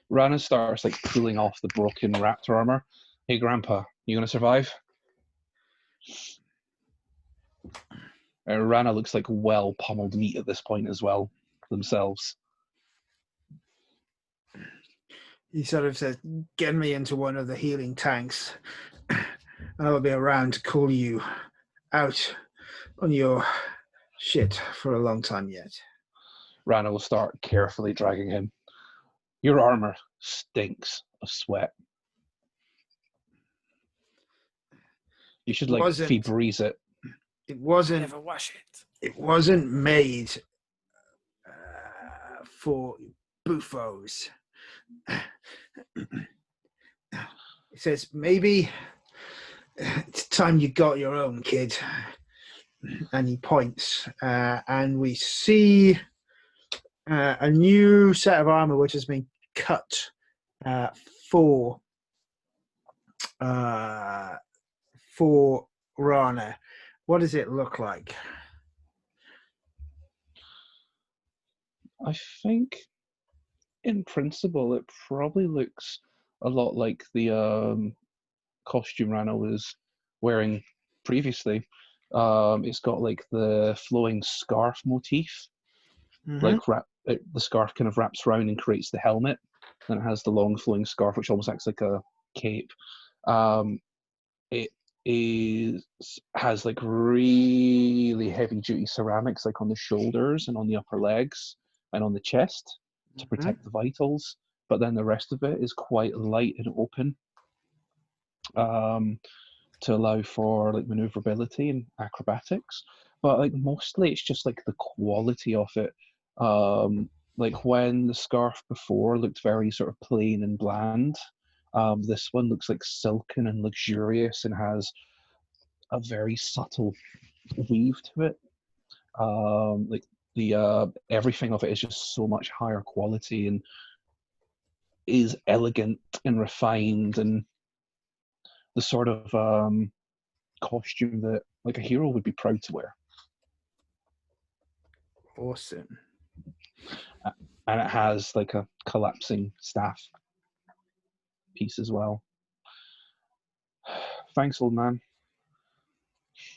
Rana starts like pulling off the broken raptor armor. Hey, Grandpa, you gonna survive? Rana looks like well pummeled meat at this point as well themselves. He sort of says, get me into one of the healing tanks and I'll be around to call you out on your shit for a long time yet. Rana will start carefully dragging him. Your armor stinks of sweat. You should like Febreze it. It wasn't. Never wash it. It wasn't made for buffos. It says maybe it's time you got your own, kid. and he points, and we see a new set of armor which has been cut for Rana. What does it look like? I think, in principle, it probably looks a lot like the costume Rana was wearing previously. It's got like the flowing scarf motif, like the scarf kind of wraps around and creates the helmet, and it has the long flowing scarf which almost acts like a cape. It has like really heavy duty ceramics like on the shoulders and on the upper legs and on the chest to protect the vitals, but then the rest of it is quite light and open, to allow for like maneuverability and acrobatics. But like mostly it's just like the quality of it. Like when the scarf before looked very sort of plain and bland, this one looks like silken and luxurious and has a very subtle weave to it. Like the everything of it is just so much higher quality and is elegant and refined and the sort of costume that like a hero would be proud to wear. Awesome. And it has like a collapsing staff piece as well. Thanks, old man.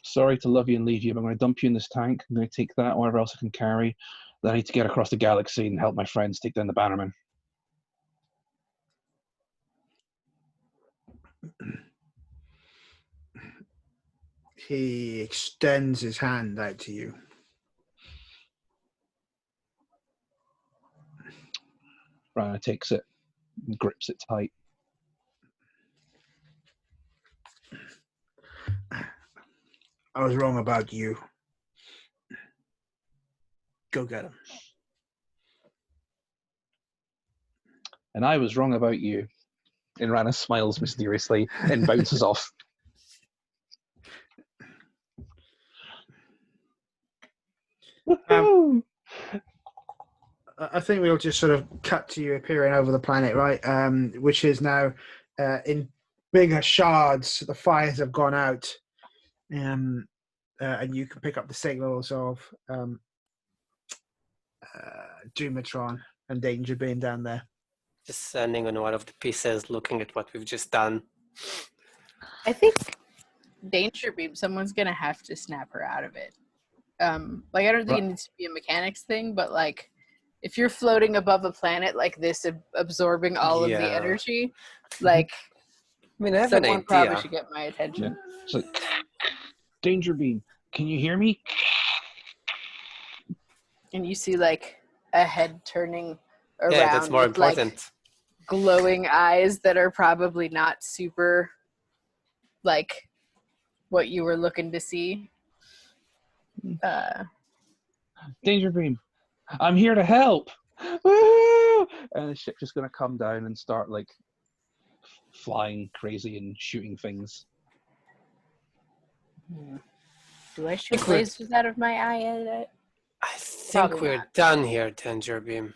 Sorry to love you and leave you, but I'm going to dump you in this tank. I'm going to take that, whatever else I can carry. Then I need to get across the galaxy and help my friends take down the Bannerman. He extends his hand out to you. Rana takes it and grips it tight. I was wrong about you. Go get him. And I was wrong about you. And Rana smiles mysteriously and bounces off. I think we'll just sort of cut to you appearing over the planet, right? Which is now in bigger shards. The fires have gone out, and you can pick up the signals of Dumatron and Danger being down there. Just standing on one of the pieces, looking at what we've just done. I think Danger Beam, someone's gonna have to snap her out of it. Like I don't think it needs to be a mechanics thing, but like if you're floating above a planet like this, absorbing all of the energy, like I mean, I have an someone idea. probably should get my attention. Yeah. It's like, Danger Beam, can you hear me? And you see like a head turning around. Yeah, that's more with, like, important. glowing eyes that are probably not super like what you were looking to see. Danger Beam, I'm here to help. Woo! And the ship's just going to come down and start like flying crazy and shooting things. Do I shoot lasers out of my eye yet? I think Probably we're not. done here, Danger Beam.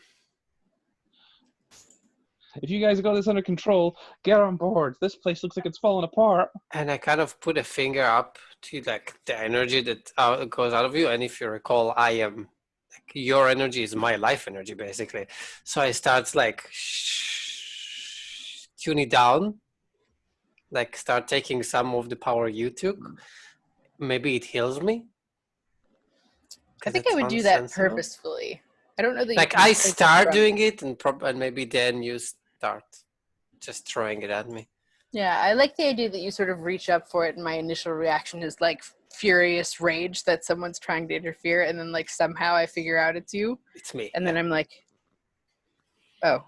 If you guys got this under control, get on board. This place looks like it's falling apart. And I kind of put a finger up to like the energy that goes out of you. And if you recall, I am like, your energy is my life energy, basically. So I start like tune it down, like start taking some of the power you took. Maybe it heals me. I think I would do that purposefully. I don't know that. Like I start doing it, and maybe then you start just throwing it at me. Yeah, I like the idea that you sort of reach up for it, and my initial reaction is like furious rage that someone's trying to interfere, and then like somehow I figure out it's you. It's me. And then I'm like, oh,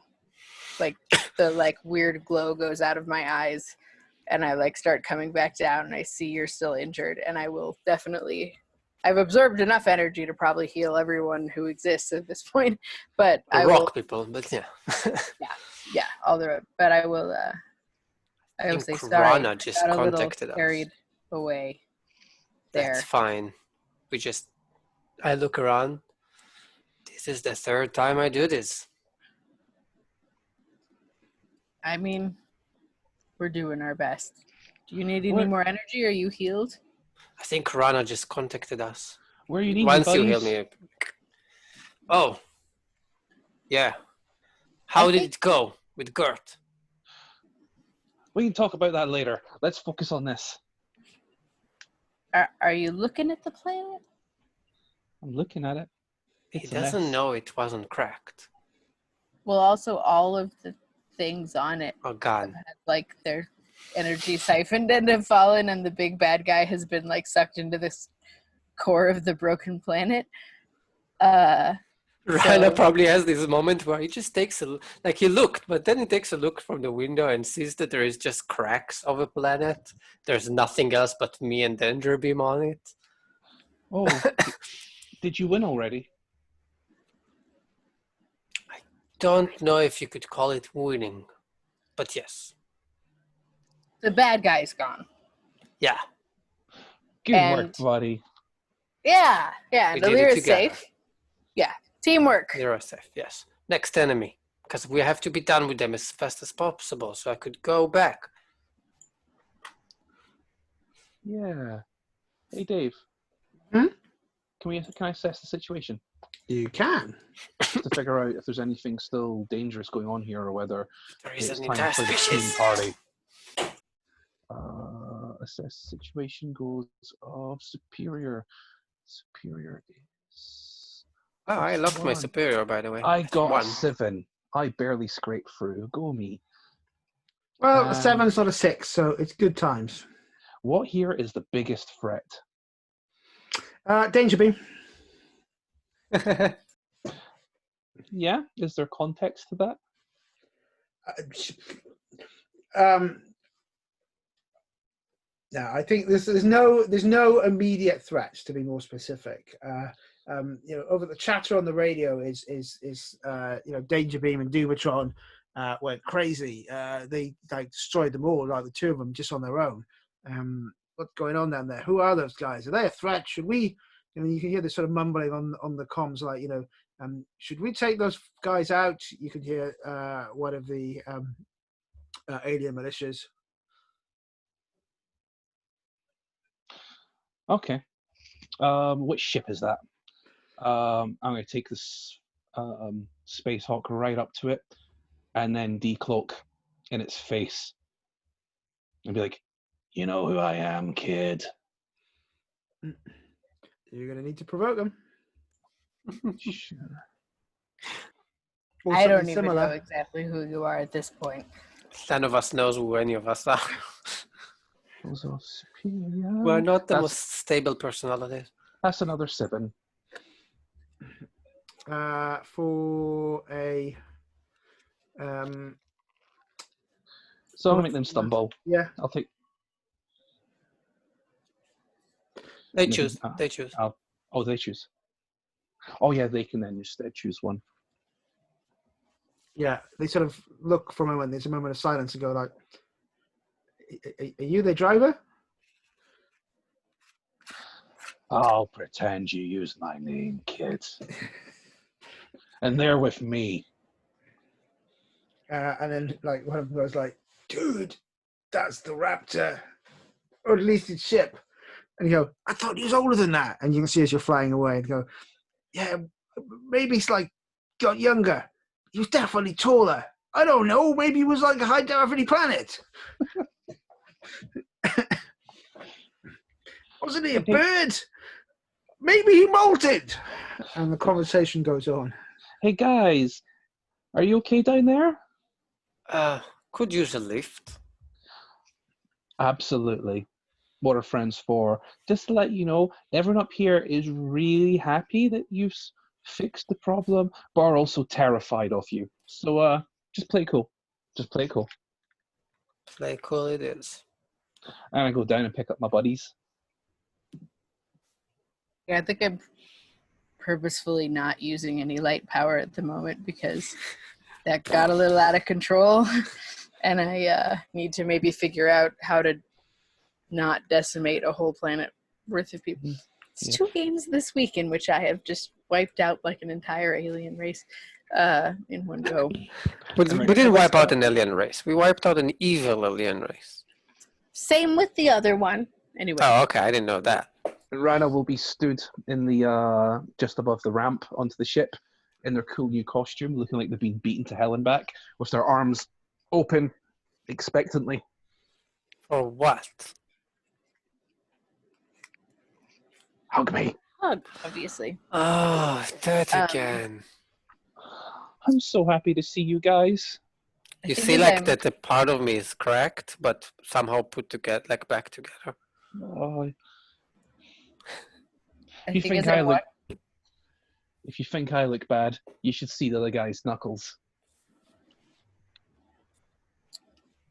like the like weird glow goes out of my eyes, and I like start coming back down, and I see you're still injured, and I will definitely. I've absorbed enough energy to probably heal everyone who exists at this point, but I will, people, but yeah. yeah, all the. But I will. I will say sorry. Rana just got a little contacted us. carried away there. That's fine. I look around. This is the third time I do this. I mean, we're doing our best. Do you need any What? more energy? Are you healed? I think Rana just contacted us. Where you need me, Once you heal buddies? me. Oh. Yeah. How did think- it go with Gert? We can talk about that later. Let's focus on this. Are you looking at the planet? I'm looking at it. He It's a doesn't mess. know it wasn't cracked. Well, also all of the things on it Oh God. have had, like, their energy siphoned and have fallen, and the big bad guy has been like sucked into this core of the broken planet. Rana So- probably has this moment where he just takes he looked, but then he takes a look from the window and sees that there is just cracks of a planet. There's nothing else but me and Danger Beam on it. Oh, did you win already? Don't know if you could call it winning, but yes. The bad guy's gone. Yeah. Good work, And- buddy. Yeah, We and did it Alira's together. safe. Yeah, teamwork. They're safe, yes. Next enemy. Because we have to be done with them as fast as possible, so I could go back. Yeah. Hey, Dave. Hmm? Can I assess the situation You can. to figure out if there's anything still dangerous going on here, or whether There is it's an time entire for the team species. party? Assess situation goals of superior. Superior is. Oh, I locked my One. superior, by the way. I got one. a 7. I barely scraped through. Go me. Well, Um, a 7's not a 6, so it's good times. What here is the biggest threat? Danger Beam. Yeah. Is there context to that? No, I think there's no immediate threats, to be more specific. Over the chatter on the radio is Danger Beam and Dumatron went crazy. They destroyed them all, like the two of them, just on their own. What's going on down there? Who are those guys? Are they a threat? Should we? You can hear this sort of mumbling on the comms, should we take those guys out? You can hear one of the alien militias. Okay. Which ship is that? I'm going to take this Space Hawk right up to it and then decloak in its face and be like, "You know who I am, kid." You're going to need to provoke them. Sure. Or I don't something even similar. know exactly who you are at this point. None of us knows who any of us are. Goals of superior. We're not the That's- most stable personalities. That's another 7. For a So I'll make them stumble. yeah. I'll take. They Mhm. choose. They choose. Oh, they choose. Oh yeah, they can then just choose one. Yeah, they sort of look for a moment. There's a moment of silence and go like, "Are you the driver?" I'll pretend you use my name, kid. And they're with me. And then one of them goes like, "Dude, that's the Raptor, or at least its ship." And you go, "I thought he was older than that." And you can see as you're flying away and go, "Yeah, maybe he's got younger. He was definitely taller. I don't know. Maybe he was like a high gravity planet." Wasn't he a bird? Maybe he molted. And the conversation goes on. Hey guys, are you okay down there? Could use a lift. Absolutely. What are friends for? Just to let you know, everyone up here is really happy that you've fixed the problem, but are also terrified of you. So just play cool. Just play cool. Play cool it is. And I go down and pick up my buddies. Yeah, I think I'm purposefully not using any light power at the moment because that got a little out of control. And I need to maybe figure out how to not decimate a whole planet worth of people. It's Yep. 2 games this week in which I have just wiped out like an entire alien race in one go. We Right. didn't wipe out an alien race. We wiped out an evil alien race. Same with the other one. Anyway, Oh, okay. I didn't know that. Rhino will be stood in the just above the ramp onto the ship in their cool new costume, looking like they've been beaten to hell and back, with their arms open expectantly. For what? Hug me. hug, obviously. Oh, that Um, again. I'm so happy to see you guys. I You think see, as like I'm- that the part of me is cracked, but somehow put together, like back together. Oh, I you think think as I'm if you think I look bad, you should see the other guy's knuckles.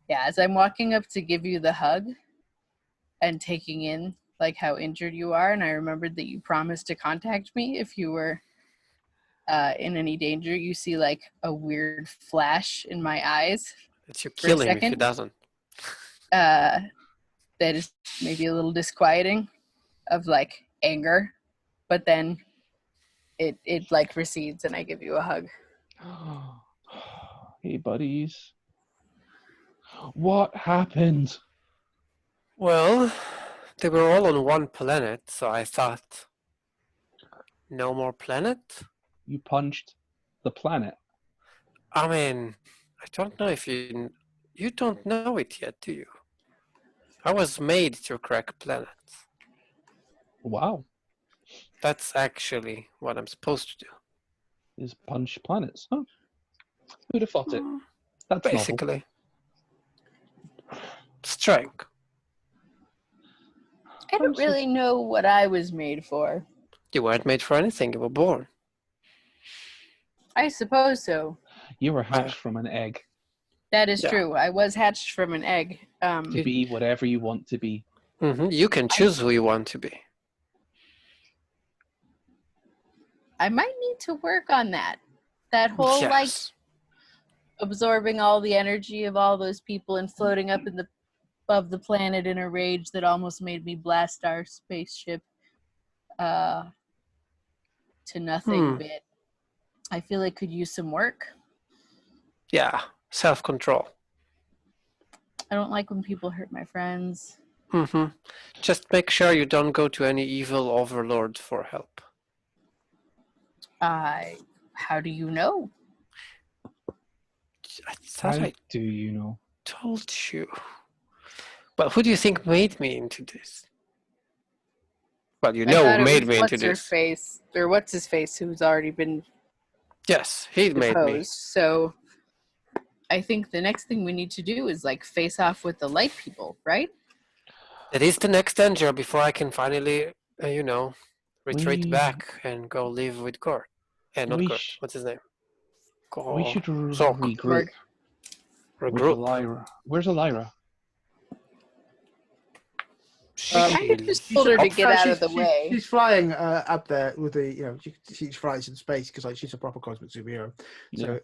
Yeah, as I'm walking up to give you the hug and taking in like how injured you are, and I remembered that you promised to contact me if you were in any danger, you see like a weird flash in my eyes That you For a kill him if he second? doesn't. that is maybe a little disquieting of like anger, but then it like recedes and I give you a hug. Hey, buddies. What happened? Well, they were all on one planet, so I thought, no more planet? You punched the planet. I mean, I don't know if you don't know it yet, do you? I was made to crack planets. Wow. That's actually what I'm supposed to do. Is punch planets? Huh? Who'd have thought it? That's novel. Basically. Strike. I don't really know what I was made for. You weren't made for anything, you were born. I suppose so. You were hatched from an egg That is Yeah. true. I was hatched from an egg. to be whatever you want to be. You can choose who you want to be. I might need to work on that. That whole like Yes. absorbing all the energy of all those people and floating up in the above the planet in a rage that almost made me blast our spaceship to nothing bit. I feel it could use some work. Yeah, self-control. I don't like when people hurt my friends. Just make sure you don't go to any evil overlord for help. How do you know? I thought How I do you know? told you. Well, who do you think made me into this? Well, you I know thought who it made was me into what's her this. face or what's his face who's already been Yes, he made me. deposed. So I think the next thing we need to do is like face off with the light people, right? It is the next danger before I can finally, retreat We- back and go live with Gort. Not we Gort. sh- What's his name? We should Zork. regroup. Where's Regroup. Elira? Where's Elira? I kind of just told her to get out of the way. She's flying up there with the, she flies in space because like she's a proper cosmic superhero. So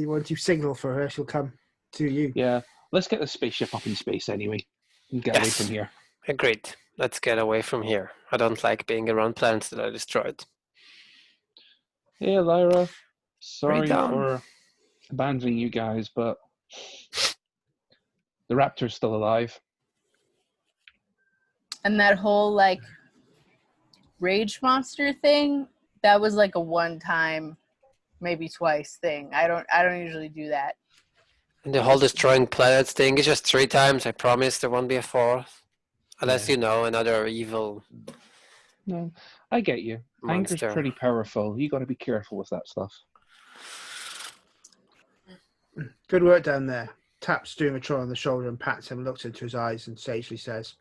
once you signal for her, she'll come to you. Yeah. Let's get the spaceship up in space anyway. And get away Yes. from here. Agreed. Let's get away from here. I don't like being around planets that I destroyed. Hey, Elira. Sorry down. for abandoning you guys, but the Raptor's still alive. And that whole like rage monster thing, that was like a one time, maybe twice thing. I don't usually do that. And the whole destroying planets thing is just 3 times. I promise there won't be a 4th. Unless another evil No, I get you. Anger's monster. pretty powerful. You got to be careful with that stuff. Good work down there. Taps Dumatron on the shoulder and pats him, looks into his eyes and sagely says,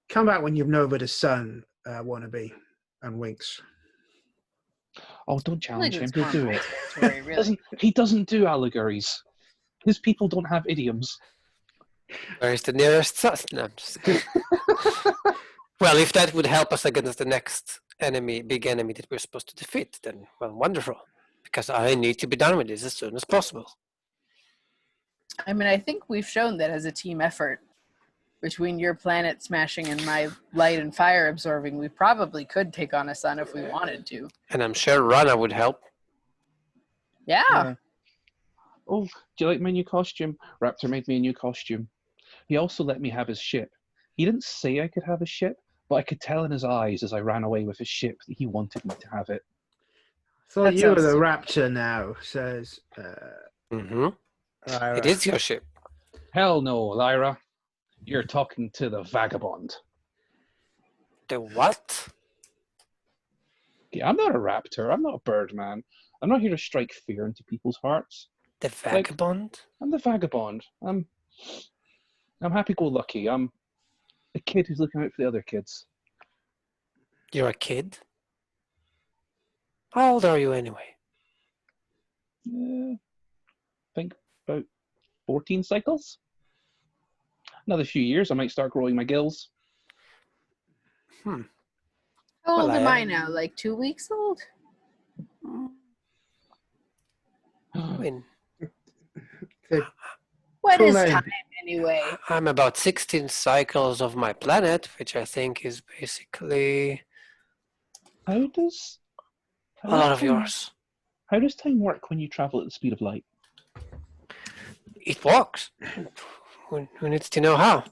"Come back when you've Nova the Sun, wannabe," and winks. Oh, don't challenge him. It's He'll more do my it. territory, really. He doesn't do allegories. His people don't have idioms. Where's the nearest sun? No, I'm just kidding. Well, if that would help us against the next big enemy that we're supposed to defeat, then, well, wonderful. Because I need to be done with this as soon as possible. I mean, I think we've shown that as a team effort. between your planet smashing and my light and fire absorbing, we probably could take on a sun if we wanted to. And I'm sure Rana would help. Yeah. Yeah. Oh, do you like my new costume? Raptor made me a new costume. He also let me have his ship. He didn't say I could have his ship, but I could tell in his eyes as I ran away with his ship that he wanted me to have it. Thought That you were sounds the super. raptor now, says Mm-hmm. Lyra. It is your ship. Hell no, Lyra. You're talking to the vagabond. The what? Yeah, I'm not a raptor. I'm not a bird man. I'm not here to strike fear into people's hearts. The vagabond? I'm the vagabond. I'm happy-go-lucky. I'm a kid who's looking out for the other kids. You're a kid? How old are you anyway? I think about 14 cycles. Another few years, I might start growing my gills. How Well, old am I I now? Like 2 weeks old? I mean, What Cool is name. time anyway? I'm about 16 cycles of my planet, which I think is basically How does a lot of time- yours. How does time work when you travel at the speed of light? It works. Who needs to know how?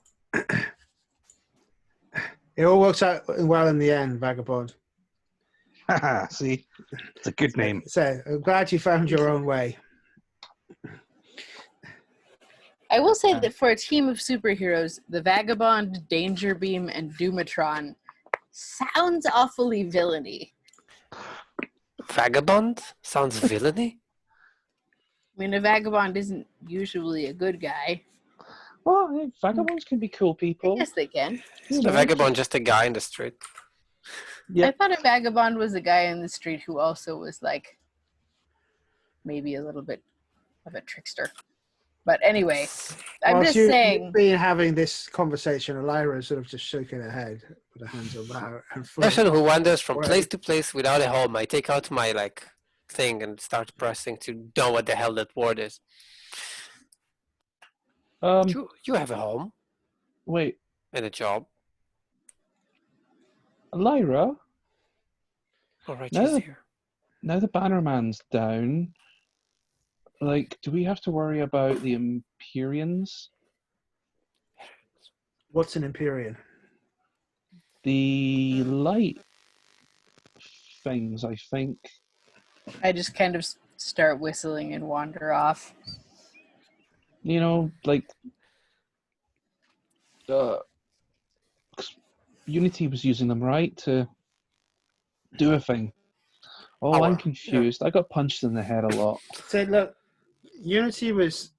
It all works out well in the end, Vagabond. Haha, see? It's a good name. So I'm glad you found your own way. I will say that for a team of superheroes, the Vagabond, Danger Beam, and Doomatron sounds awfully villainy. Vagabond? Sounds villainy? I mean, a vagabond isn't usually a good guy. Well, hey, vagabonds can be cool people. Yes, they can. Is a vagabond just a guy in the street? Yeah. I thought a vagabond was a guy in the street who also was like maybe a little bit of a trickster. But anyway, I'm Whilst just you've saying. been having this conversation, Lyra sort of just shaking her head with her hands over her Person who wanders from Right. place to place without a home. I take out my thing and start pressing to know what the hell that word is. You have a home Wait, and a job. Lyra, All right, No. she's here. now the Bannerman's down. Like, do we have to worry about the Empyreans? What's an Empyrean? The light things, I think. I just kind of start whistling and wander off. You know, like Unity was using them, right, to do a thing. Oh, Power, I'm yeah. confused. I got punched in the head a lot. So look, Unity was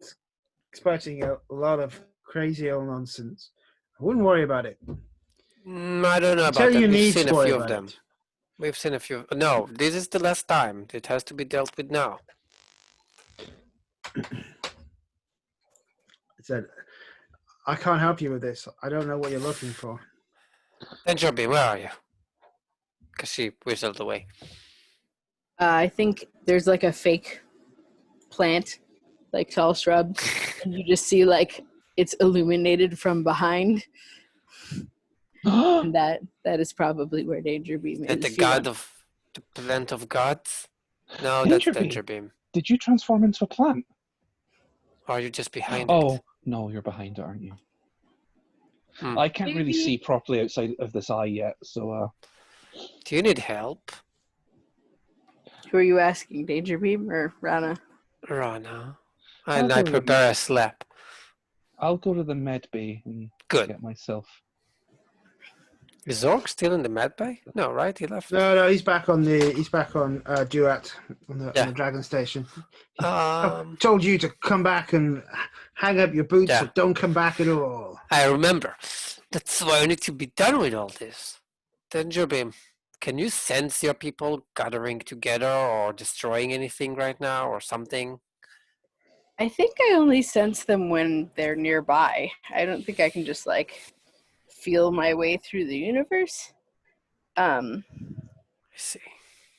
expecting a lot of crazy old nonsense. I wouldn't worry about it. I don't know about Until that. you We've need seen to a worry few of about them. it. We've seen a few. No, this is the last time. It has to be dealt with now. I said, I can't help you with this. I don't know what you're looking for. Then Joby, where are you? Because she whistled away. I think there's like a fake plant, like tall shrub, and you just see like it's illuminated from behind, and that is probably where Danger Beam is. That the if you god want- of the plant of gods? No, Danger that's Danger Beam. Beam. Did you transform into a plant? Or are you just behind Oh, it? no, you're behind it, aren't you? Hmm. I can't really Maybe. see properly outside of this eye yet, so Do you need help, Who are you asking, Danger Beam or Rana? Rana? I'll And I go with prepare a slap. I'll go to the med bay and Good. get myself. Is Zork still in the med bay? No, right? He left. No, he's back on Duat on the Dragon Station. I told you to come back and hang up your boots, Yeah. so don't come back at all. I remember. That's why I need to be done with all this. Danger Beam, can you sense your people gathering together or destroying anything right now or something? I think I only sense them when they're nearby. I don't think I can just like feel my way through the universe. I see.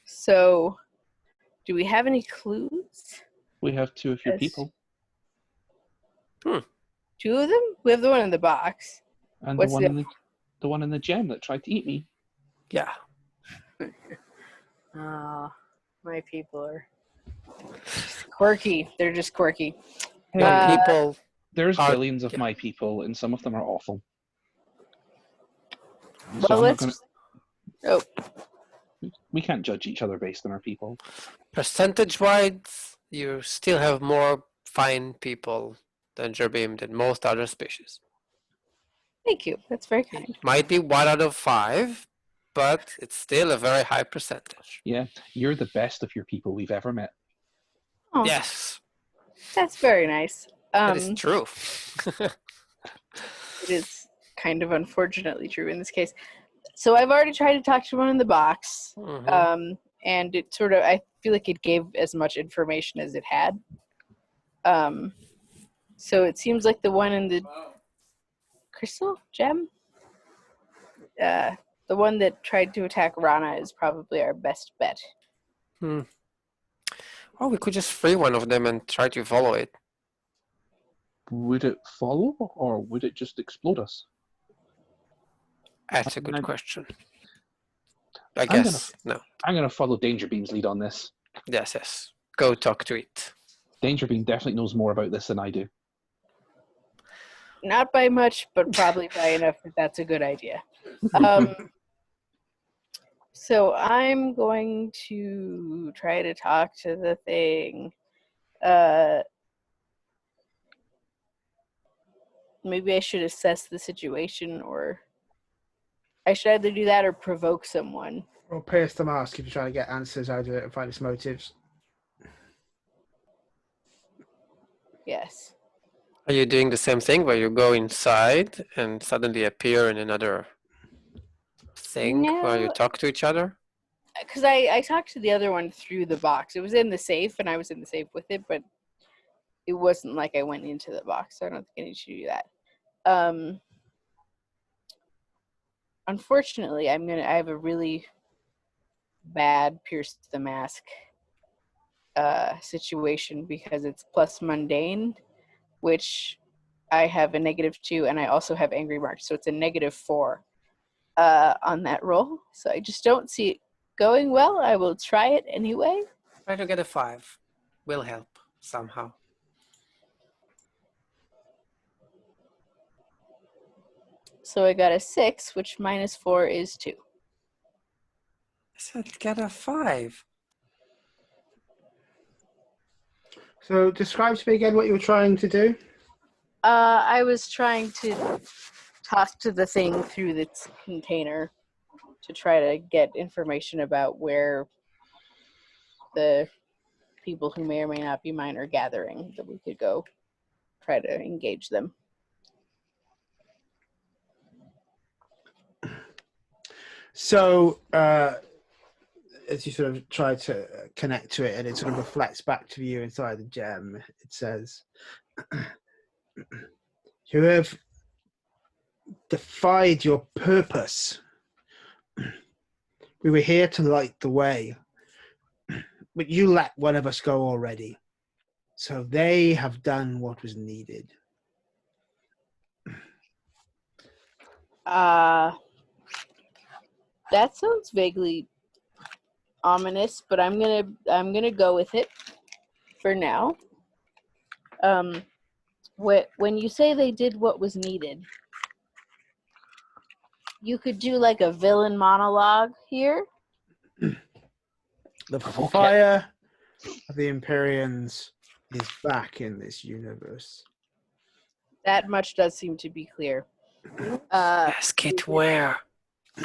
So do we have any clues? We have two of your Yes. people. Two of them? We have the one in the box. And What's the one in the gem that tried to eat me. Yeah. Oh, my people are quirky. They're just quirky. Hey, Your people there's are- billions of yeah. my people, and some of them are awful. Well, So I'm not let's. gonna. Oh, We can't judge each other based on our people. percentage-wise, you still have more fine people than Jerbeam than most other species. thank you. That's very kind. Might be 1 out of 5, but it's still a very high percentage. Yeah, you're the best of your people we've ever met. Oh, Yes, that's very nice. that is true. It is kind of unfortunately true in this case. So I've already tried to talk to one in the box, Mhm. and it sort of, I feel like it gave as much information as it had. So it seems like the one in the crystal gem, the one that tried to attack Rana is probably our best bet. Oh, we could just free one of them and try to follow it. Would it follow, or would it just explode us? That's a good I'm- question. I I'm guess no. I'm gonna follow Danger Beam's lead on this. Yes. Go talk to it. Danger Beam definitely knows more about this than I do. Not by much, but probably by enough that that's a good idea. So I'm going to try to talk to the thing. Maybe I should assess the situation, or I should either do that or provoke someone. Or pierce the mask if you're trying to get answers out of it and find its motives. Yes. Are you doing the same thing where you go inside and suddenly appear in another thing where you No. talk to each other? Because I talked to the other one through the box. It was in the safe, and I was in the safe with it, but it wasn't like I went into the box, so I don't think I need to do that. Unfortunately, I have a really bad pierce the mask situation because it's plus mundane, which I have a -2, and I also have angry mark, so it's a -4 on that roll. So I just don't see it going well. I will try it anyway. Try to get a 5. Will help somehow. So I got a 6, which -4 is 2. I said get a 5. So describe to me again what you were trying to do. I was trying to talk to the thing through this container to try to get information about where the people who may or may not be mine are gathering, that we could go try to engage them. So as you sort of try to connect to it and it sort of reflects back to you inside the gem, it says, you have defied your purpose. We were here to light the way, but you let one of us go already. So they have done what was needed. That sounds vaguely ominous, but I'm gonna go with it for now. When you say they did what was needed, you could do like a villain monologue here. The fire of the Empyreans is back in this universe. That much does seem to be clear. Ask it where.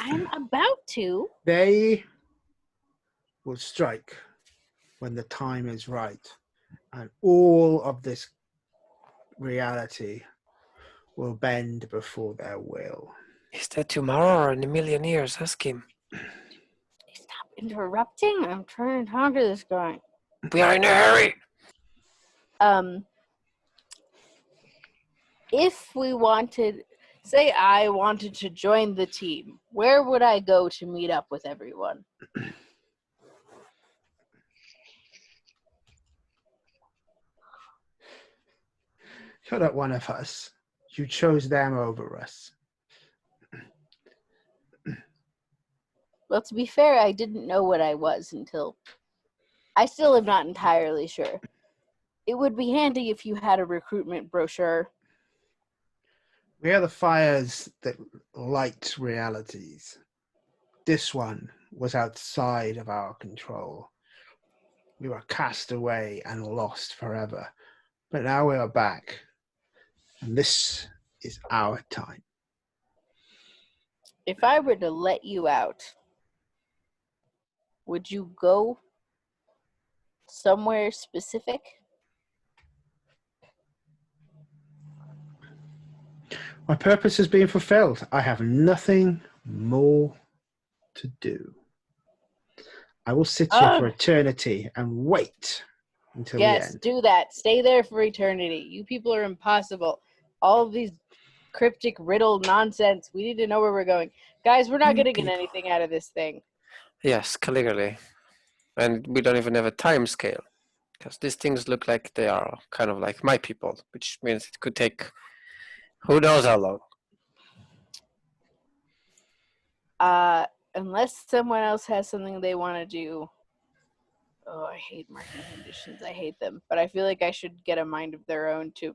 I'm about to. They will strike when the time is right, and all of this reality will bend before their will. Is that tomorrow or in a million years? Ask him. Stop interrupting. I'm trying to talk to this guy. We are in a hurry. If we wanted, say I wanted to join the team, where would I go to meet up with everyone? You're not one of us. You chose them over us. Well, to be fair, I didn't know what I was until... I still am not entirely sure. It would be handy if you had a recruitment brochure. We are the fires that light realities. This one was outside of our control. We were cast away and lost forever. But now we are back. And this is our time. If I were to let you out, would you go somewhere specific? My purpose has been fulfilled. I have nothing more to do. I will sit here for eternity and wait until the Yes, end. do that. Stay there for eternity. You people are impossible. All of these cryptic riddle nonsense. We need to know where we're going. Guys, we're not going to get anything out of this thing. Yes, clearly. And we don't even have a time scale. Because these things look like they are kind of like my people, which means it could take who knows how long. Unless someone else has something they want to do. Oh, I hate marking conditions. I hate them. But I feel like I should get a mind of their own to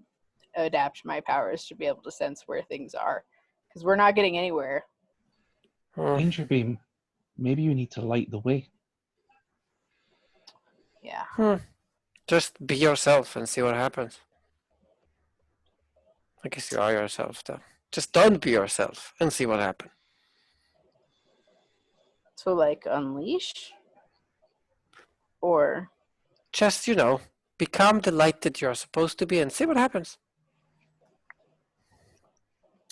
adapt my powers to be able to sense where things are. Because we're not getting anywhere. Danger beam. Maybe you need to light the way. Yeah. Just be yourself and see what happens. I guess you are yourself, though. Just don't be yourself and see what happens. So, like, unleash? Or... Just, become the light that you're supposed to be and see what happens.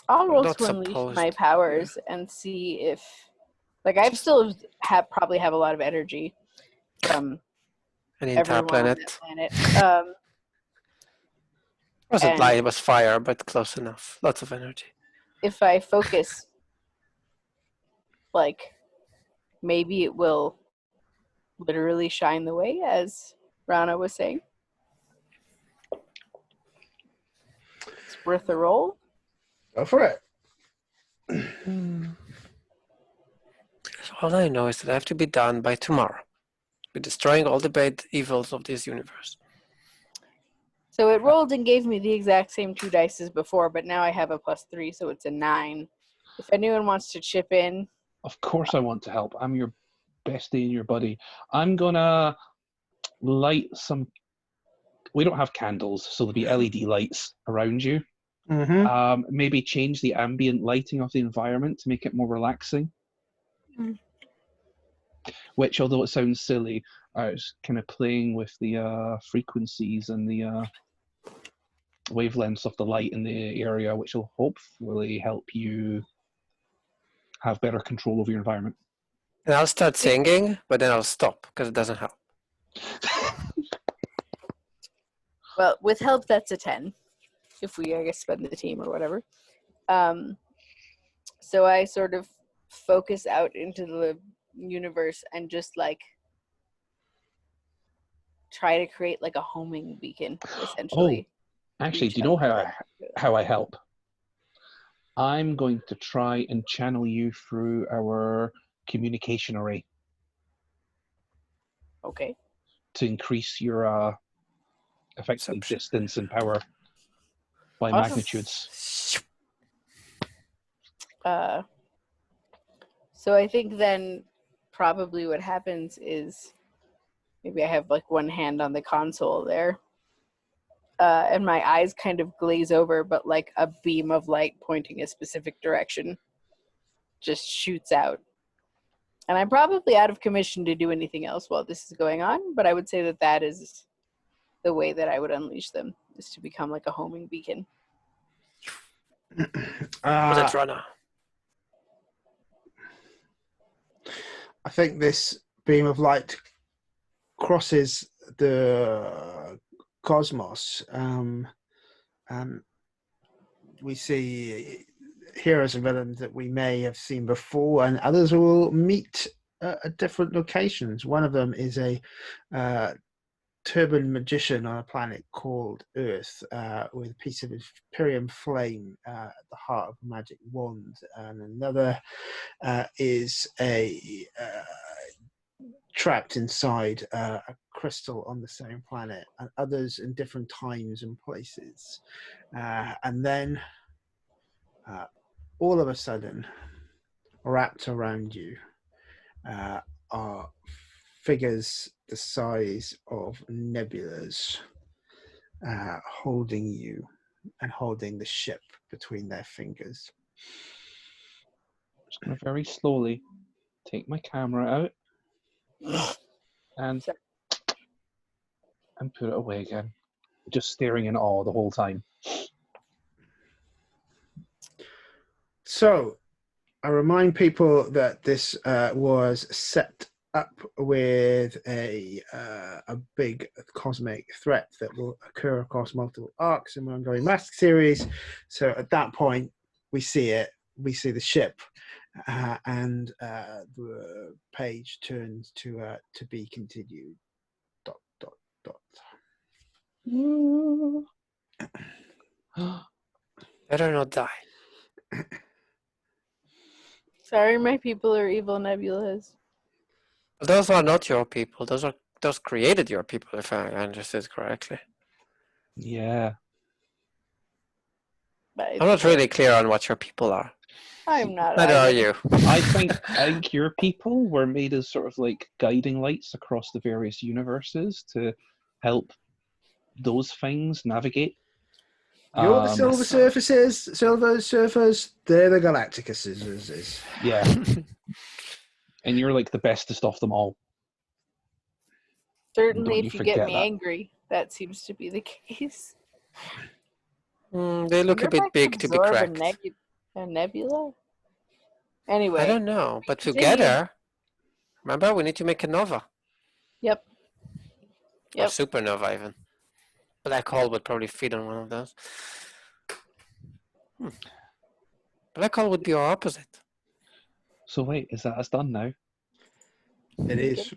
I'll roll Not to unleash supposed. my powers and see if... Like, I still probably have a lot of energy from An entire everyone on planet. that planet. Wasn't and- light, it was fire, but close enough. Lots of energy. If I focus, like, maybe it will literally shine the way, as Rana was saying. It's worth a roll. Go for it. All I know is that I have to be done by tomorrow. Be destroying all the bad evils of this universe. So it rolled and gave me the exact same 2 dice as before, but now I have a +3, so it's a 9. If anyone wants to chip in. Of course I want to help. I'm your bestie and your buddy. I'm gonna light some... We don't have candles, so there'll be LED lights around you. Mm-hmm. Maybe change the ambient lighting of the environment to make it more relaxing. Which, although it sounds silly, is kind of playing with the frequencies and the wavelengths of the light in the area, which will hopefully help you have better control over your environment. And I'll start singing, but then I'll stop because it doesn't help. Well, with help, that's a 10. If we, I guess, spend the team or whatever. So I sort of focus out into the universe and just, like, try to create, like, a homing beacon, essentially. Actually, do you know how I help? I'm going to try and channel you through our communication array. Okay. To increase your effectively Perception. distance and power by Awesome. magnitudes. So I think then probably what happens is maybe I have, like, one hand on the console there. And my eyes kind of glaze over, but, like, a beam of light pointing a specific direction just shoots out. And I'm probably out of commission to do anything else while this is going on, but I would say that that is the way that I would unleash them, is to become like a homing beacon. That's Rana. I think this beam of light crosses the cosmos. We see heroes and villains that we may have seen before, and others will meet at different locations. One of them is a turban magician on a planet called Earth, with a piece of Imperium flame at the heart of a magic wand, and another is a trapped inside a crystal on the same planet, and others in different times and places. And then all of a sudden, wrapped around you are figures the size of nebulas, holding you and holding the ship between their fingers. I'm just going to very slowly take my camera out and put it away again. Just staring in awe the whole time. So, I remind people that this was set up with a big cosmic threat that will occur across multiple arcs in the ongoing Mask series. So at that point, we see it. We see the ship, and the page turns to be continued. ... Better not die. Sorry, my people are evil nebulas. Those are not your people. Those created your people, if I understood correctly. Yeah. But I'm not really clear on what your people are. I'm not. Neither are either. you. I think your people were made as sort of like guiding lights across the various universes to help those things navigate. You're the Silver so- Surfers. They're the Galactuses. Yeah. And you're like the bestest of them all. Certainly, Don't you if you get forget me that. angry, that seems to be the case. They look a Wonder if bit I big could to be absorb cracked. a nebula? Anyway. I don't know, but continue. together, remember, we need to make a nova. Yep. Or Yep. supernova even. Black hole would probably feed on one of those. Black hole would be our opposite. So wait, is that us done now? It is.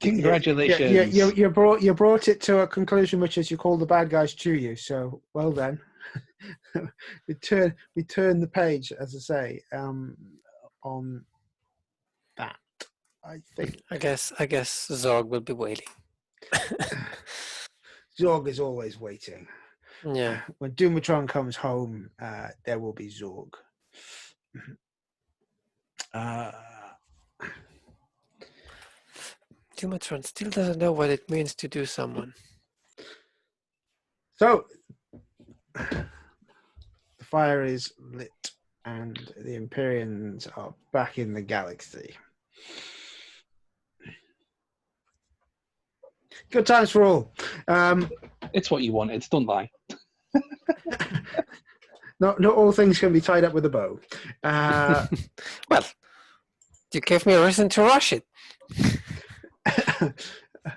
Congratulations. You brought it to a conclusion, which is you call the bad guys to you. So well done. we turn the page, as I say, on that. I think I guess Zorg will be waiting. Zorg is always waiting. Yeah. When Doomatron comes home, there will be Zorg. Dumatron still doesn't know what it means to do someone. So the fire is lit and the Empyreans are back in the galaxy. Good times for all. It's what you wanted, don't lie. Not all things can be tied up with a bow. Well, you gave me a reason to rush it.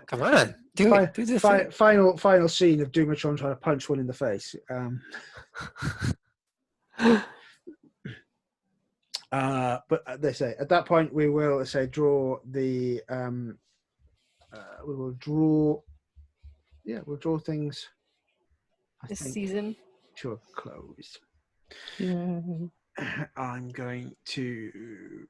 Come on, do it. Do the thing. Final scene of Doomatron trying to punch one in the face. But they say at that point we will draw the we'll draw things This season. to a close. Yeah. I'm going to